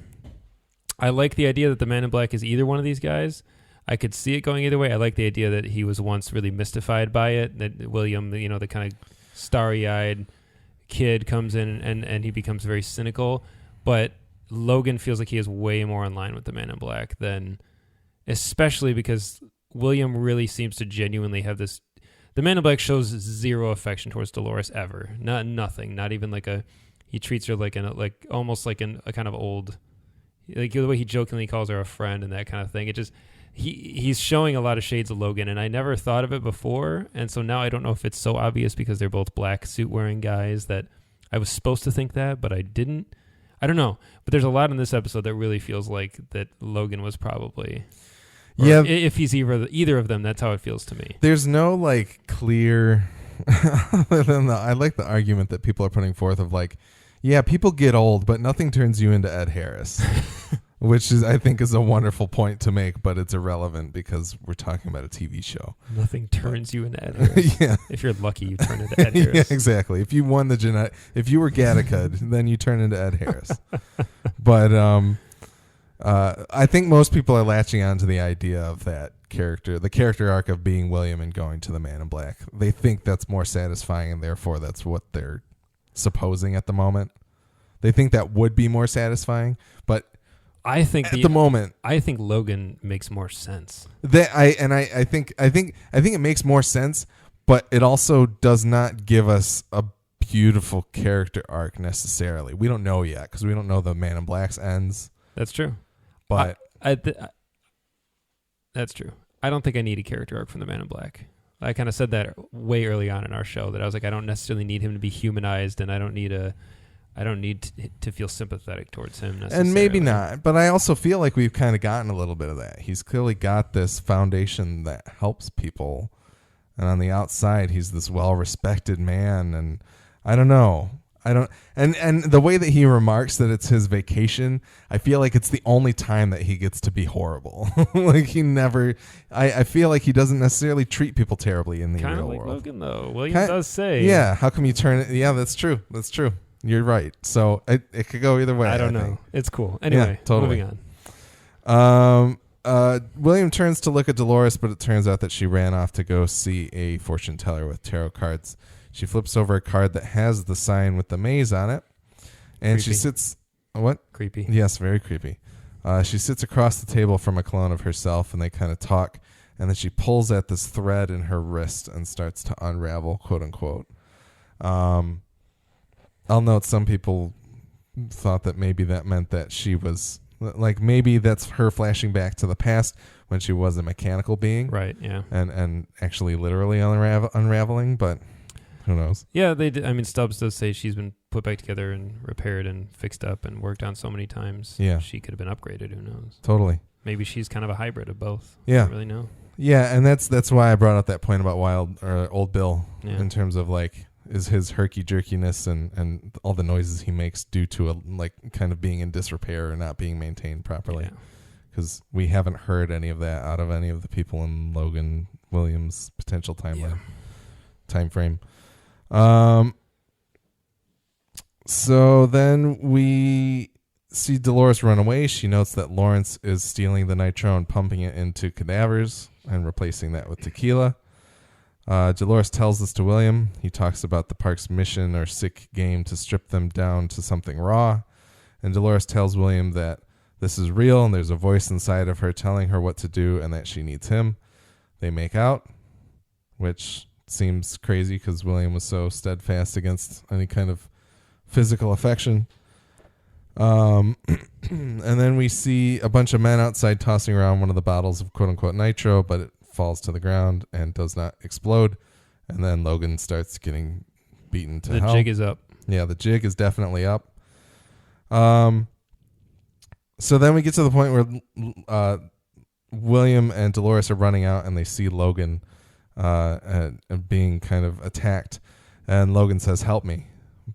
I like the idea that the Man in Black is either one of these guys. I could see it going either way. I like the idea that he was once really mystified by it, that William, the kind of starry-eyed kid comes in and he becomes very cynical. But Logan feels like he is way more in line with the Man in Black than, especially because William really seems to genuinely have this. The Man in Black shows zero affection towards Dolores ever. Nothing. Not even he treats her almost like a kind of old, like the way he jokingly calls her a friend and that kind of thing. It just, he's showing a lot of shades of Logan, and I never thought of it before. And so now I don't know if it's so obvious because they're both black suit wearing guys that I was supposed to think that, but I didn't. I don't know. But there's a lot in this episode that really feels like that Logan was probably. Yeah. If he's either of them, that's how it feels to me. There's no clear. I like the argument that people are putting forth of people get old, but nothing turns you into Ed Harris, which I think is a wonderful point to make, but it's irrelevant because we're talking about a TV show. Nothing turns you into Ed Harris. Yeah. If you're lucky, you turn into Ed Harris. Yeah, exactly. If you won if you were Gattaca, then you turn into Ed Harris. But I think most people are latching on to the idea of that character, the character arc of being William and going to the Man in Black. They think that's more satisfying, and therefore that's what they're supposing at the moment. They think that would be more satisfying, but I think at the moment, I think Logan makes more sense. I think it makes more sense, but it also does not give us a beautiful character arc necessarily. We don't know yet because we don't know the Man in Black's ends. That's true. But that's true. I don't think I need a character arc from the Man in Black. I kind of said that way early on in our show that I was like, I don't necessarily need him to be humanized, and I don't need to feel sympathetic towards him necessarily. And maybe not, but I also feel like we've kind of gotten a little bit of that. He's clearly got this foundation that helps people, and on the outside, he's this well-respected man, and I don't know. And the way that he remarks that it's his vacation, I feel like it's the only time that he gets to be horrible. I feel like he doesn't necessarily treat people terribly in the real world. Kind of like Logan, though. William does say. Yeah, how come you turn it? Yeah, that's true. You're right. So it could go either way. I don't know. It's cool. Anyway, yeah, totally. Moving on. William turns to look at Dolores, but it turns out that she ran off to go see a fortune teller with tarot cards. She flips over a card that has the sign with the maze on it, and creepy. She sits. What? Creepy. Yes, very creepy. She sits across the table from a clone of herself, and they kind of talk, and then she pulls at this thread in her wrist and starts to unravel, quote unquote. I'll note some people thought that maybe that meant that she was maybe that's her flashing back to the past when she was a mechanical being, right? Yeah, and actually literally unraveling, but. Who knows? Yeah, they did. I mean, Stubbs does say she's been put back together and repaired and fixed up and worked on so many times. Yeah. She could have been upgraded. Who knows? Totally. Maybe she's kind of a hybrid of both. Yeah. I don't really know. Yeah, and that's why I brought up that point about Old Bill in terms of is his herky jerkiness and all the noises he makes due to kind of being in disrepair or not being maintained properly. Because we haven't heard any of that out of any of the people in Logan Williams' potential time frame. So then we see Dolores run away. She notes that Lawrence is stealing the nitro and pumping it into cadavers. and replacing that with tequila. Dolores tells this to William. He talks about the park's mission or sick game to strip them down to something raw. And Dolores tells William that this is real and there's a voice inside of her telling her what to do and that she needs him. They make out, which seems crazy because William was so steadfast against any kind of physical affection. And then we see a bunch of men outside tossing around one of the bottles of quote-unquote nitro, but it falls to the ground and does not explode. And then Logan starts getting beaten to hell. The jig is up. Yeah, the jig is definitely up. So then we get to the point where William and Dolores are running out and they see Logan being kind of attacked. And Logan says, "Help me."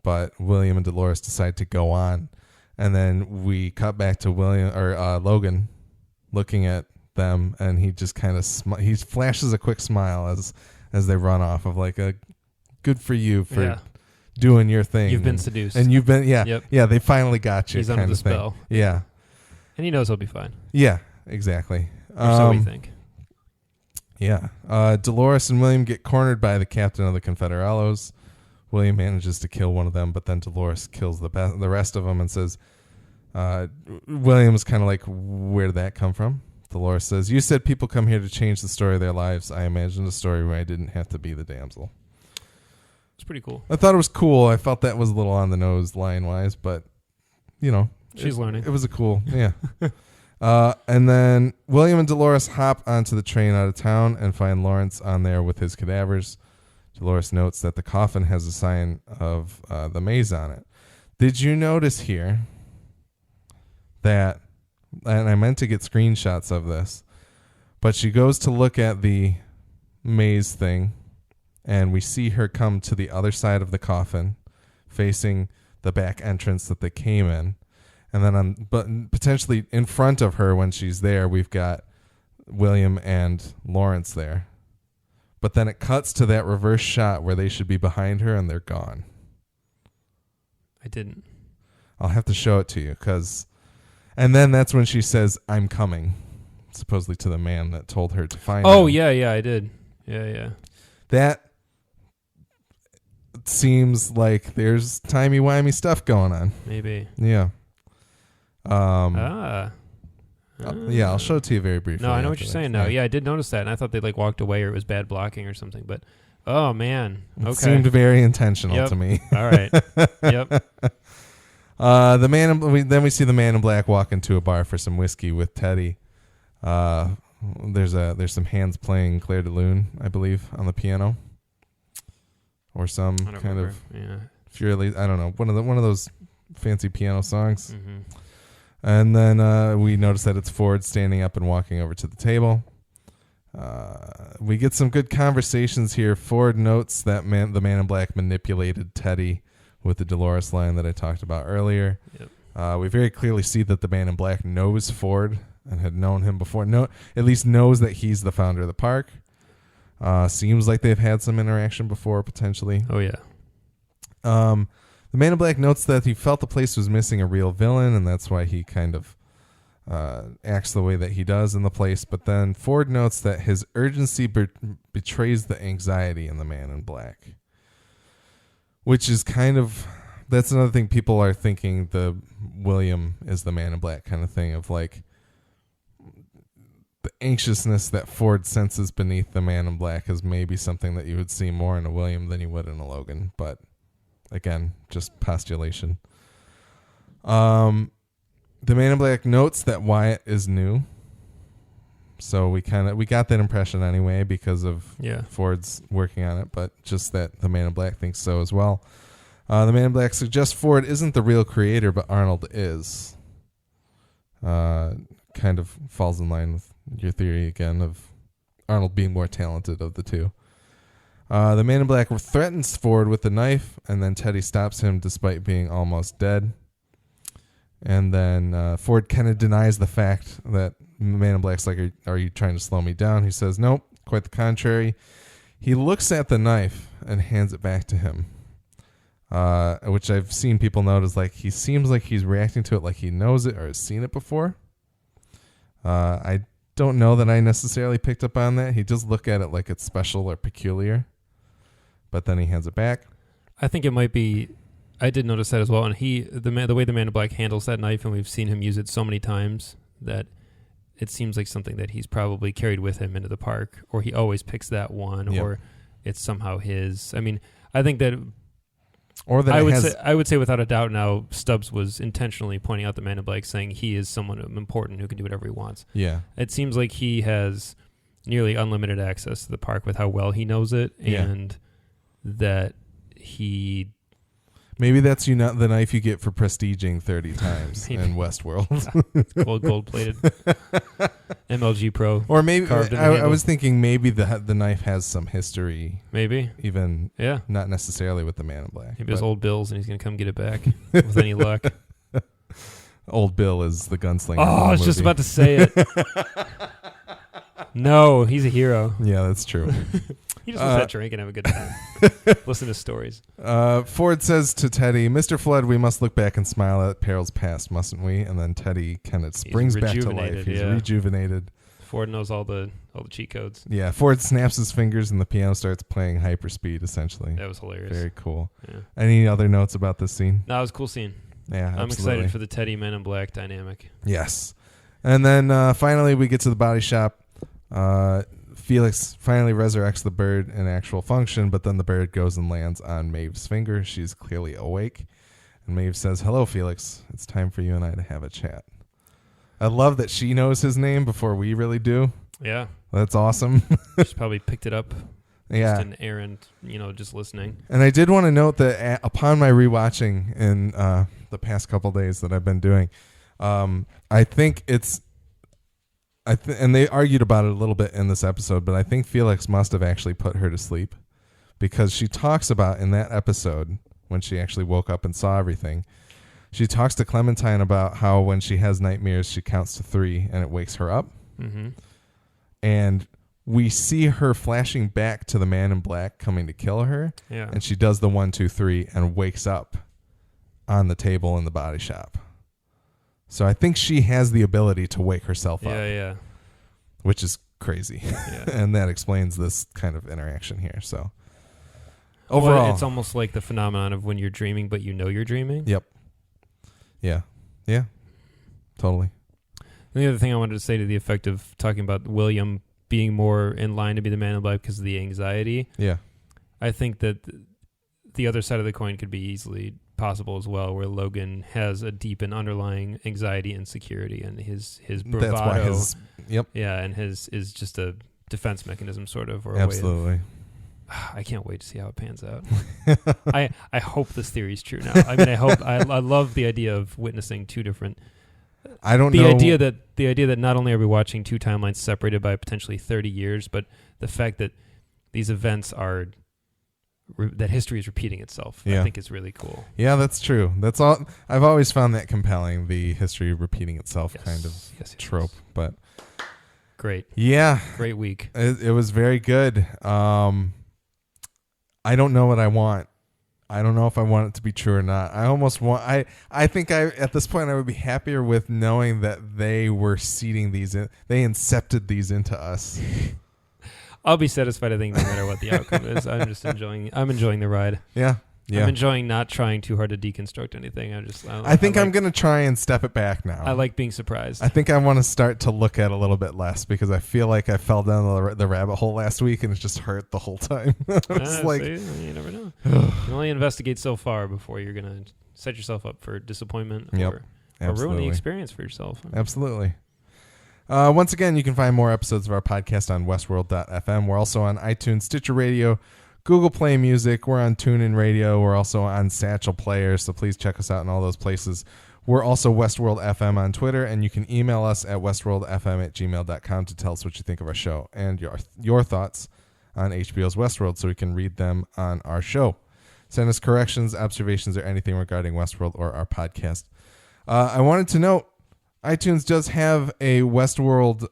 But William and Dolores decide to go on. And then we cut back to Logan looking at them, and he just kind of he flashes a quick smile as they run off of like a good for you for doing your thing. You've been seduced. And you've been they finally got you. He's under the spell. Yeah. And he knows he'll be fine. Yeah, exactly. Or so we think. Yeah. Dolores and William get cornered by the captain of the Confederalos. William manages to kill one of them, but then Dolores kills the rest of them and says, William's kind of like, where did that come from? Dolores says, "You said people come here to change the story of their lives. I imagined a story where I didn't have to be the damsel." It's pretty cool. I thought it was cool. I felt that was a little on the nose line-wise, but, she's learning. It was a cool, yeah. And then William and Dolores hop onto the train out of town and find Lawrence on there with his cadavers. Dolores notes that the coffin has a sign of the maze on it. Did you notice here that, and I meant to get screenshots of this, but she goes to look at the maze thing, and we see her come to the other side of the coffin, facing the back entrance that they came in. And then but potentially in front of her when she's there, we've got William and Lawrence there. But then it cuts to that reverse shot where they should be behind her and they're gone. I didn't. I'll have to show it to you and then that's when she says, "I'm coming," supposedly to the man that told her to find him. Oh, yeah, I did. Yeah. That seems like there's timey-wimey stuff going on. Maybe. Yeah. Yeah, I'll show it to you very briefly. No, I know what you're saying now. Yeah, I did notice that, and I thought they walked away or it was bad blocking or something. But, oh, man. Okay. It seemed very intentional to me. All right. Yep. Then we see the man in black walk into a bar for some whiskey with Teddy. There's some hands playing Claire de Lune, I believe, on the piano, or some kind of Furely. I don't know, one of those fancy piano songs. Mm-hmm. And then we notice that it's Ford standing up and walking over to the table. We get some good conversations here. Ford notes that the man in black manipulated Teddy with the Dolores line that I talked about earlier. Yep. We very clearly see that the man in black knows Ford and had known him before. At least knows that he's the founder of the park. Seems like they've had some interaction before, potentially. Oh, yeah. The man in black notes that he felt the place was missing a real villain, and that's why he kind of acts the way that he does in the place. But then Ford notes that his urgency betrays the anxiety in the man in black, which is that's another thing people are thinking the William is the man in black kind of thing, of like the anxiousness that Ford senses beneath the man in black is maybe something that you would see more in a William than you would in a Logan. But again, just postulation. The man in black notes that Wyatt is new. So we got that impression anyway because of Ford's working on it, but just that the man in black thinks so as well. The man in black suggests Ford isn't the real creator, but Arnold is. Kind of falls in line with your theory again of Arnold being more talented of the two. The man in black threatens Ford with a knife, and then Teddy stops him despite being almost dead. And then Ford kind of denies the fact that the man in black's like, are you trying to slow me down? He says, nope, quite the contrary. He looks at the knife and hands it back to him, which I've seen people note is like he seems like he's reacting to it like he knows it or has seen it before. I don't know that I necessarily picked up on that. He does look at it like it's special or peculiar, but then he hands it back. I think it might be. I did notice that as well, and the way the Man in Black handles that knife, and we've seen him use it so many times that it seems like something that he's probably carried with him into the park, or he always picks that one, or it's somehow his. I mean, I think that. Or that I would say without a doubt now, Stubbs was intentionally pointing out the Man in Black, saying he is someone important who can do whatever he wants. Yeah. It seems like he has nearly unlimited access to the park with how well he knows it, and that he... Maybe that's the knife you get for prestiging 30 times in Westworld. Gold-plated. MLG Pro. Or maybe, I was thinking maybe the knife has some history. Maybe. Even not necessarily with the Man in Black. Maybe it's Old Bill's and he's going to come get it back with any luck. Old Bill is the gunslinger. Oh, I was just about to say it. No, he's a hero. Yeah, that's true. He just wants that drink and have a good time. Listen to stories. Ford says to Teddy, "Mr. Flood, we must look back and smile at perils past, mustn't we?" And then Teddy kind of springs back to life. He's rejuvenated. Ford knows all the cheat codes. Yeah, Ford snaps his fingers and the piano starts playing hyperspeed, essentially. That was hilarious. Very cool. Yeah. Any other notes about this scene? No, it was a cool scene. Yeah, absolutely. I'm excited for the Teddy Man in Black dynamic. Yes. And then finally we get to the body shop. Felix finally resurrects the bird in actual function, but then the bird goes and lands on Maeve's finger. She's clearly awake. And Maeve says, "Hello, Felix. It's time for you and I to have a chat." I love that she knows his name before we really do. Yeah. That's awesome. She's probably picked it up. Yeah. Just an errand, just listening. And I did want to note that upon my rewatching in the past couple days that I've been doing, I think it's... and they argued about it a little bit in this episode, but I think Felix must have actually put her to sleep because she talks about in that episode when she actually woke up and saw everything, she talks to Clementine about how when she has nightmares, she counts to 3 and it wakes her up. Mm-hmm. And we see her flashing back to the Man in Black coming to kill her. Yeah. And she does the 1, 2, 3 and wakes up on the table in the body shop. So I think she has the ability to wake herself up. Yeah. Which is crazy. Yeah. And that explains this kind of interaction here. So overall, it's almost like the phenomenon of when you're dreaming, but you know you're dreaming. Yep. Yeah. Totally. And the other thing I wanted to say to the effect of talking about William being more in line to be the Man in Black because of the anxiety. Yeah. I think that the other side of the coin could be easily possible as well, where Logan has a deep and underlying anxiety and insecurity, and his bravado. That's why and his is just a defense mechanism, sort of, or absolutely. A way of, I can't wait to see how it pans out. I hope this theory is true now. I mean, I love the idea of witnessing two different. The idea that not only are we watching two timelines separated by potentially 30 years, but the fact that these events are. That history is repeating itself. I think is really cool. Yeah, that's true. That's all. I've always found that compelling, the history repeating itself kind of trope. But great. Yeah. Great week. It was very good. I don't know what I want. I don't know if I want it to be true or not. I almost want... I think at this point I would be happier with knowing that they were seeding these in. They incepted these into us. I'll be satisfied, I think, no matter what the outcome is. I'm enjoying the ride. Yeah. I'm enjoying not trying too hard to deconstruct anything. I think I'm going to try and step it back now. I like being surprised. I think I want to start to look at a little bit less because I feel like I fell down the rabbit hole last week and it just hurt the whole time. It's you never know. You can only investigate so far before you're going to set yourself up for disappointment or ruin the experience for yourself. Absolutely. Once again, you can find more episodes of our podcast on westworld.fm. We're also on iTunes, Stitcher Radio, Google Play Music. We're on TuneIn Radio. We're also on Satchel Player, so please check us out in all those places. We're also Westworld FM on Twitter, and you can email us at westworldfm@gmail.com to tell us what you think of our show and your thoughts on HBO's Westworld so we can read them on our show. Send us corrections, observations, or anything regarding Westworld or our podcast. I wanted to note, iTunes does have a Westworld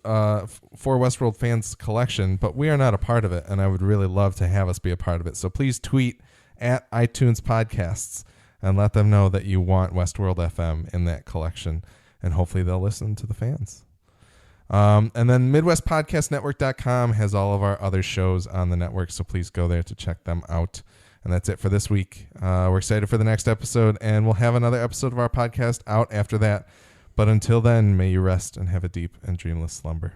for Westworld fans collection, but we are not a part of it, and I would really love to have us be a part of it. So please tweet at iTunes Podcasts and let them know that you want Westworld FM in that collection, and hopefully they'll listen to the fans. And then MidwestPodcastNetwork.com has all of our other shows on the network, so please go there to check them out. And that's it for this week. We're excited for the next episode, and we'll have another episode of our podcast out after that. But until then, may you rest and have a deep and dreamless slumber.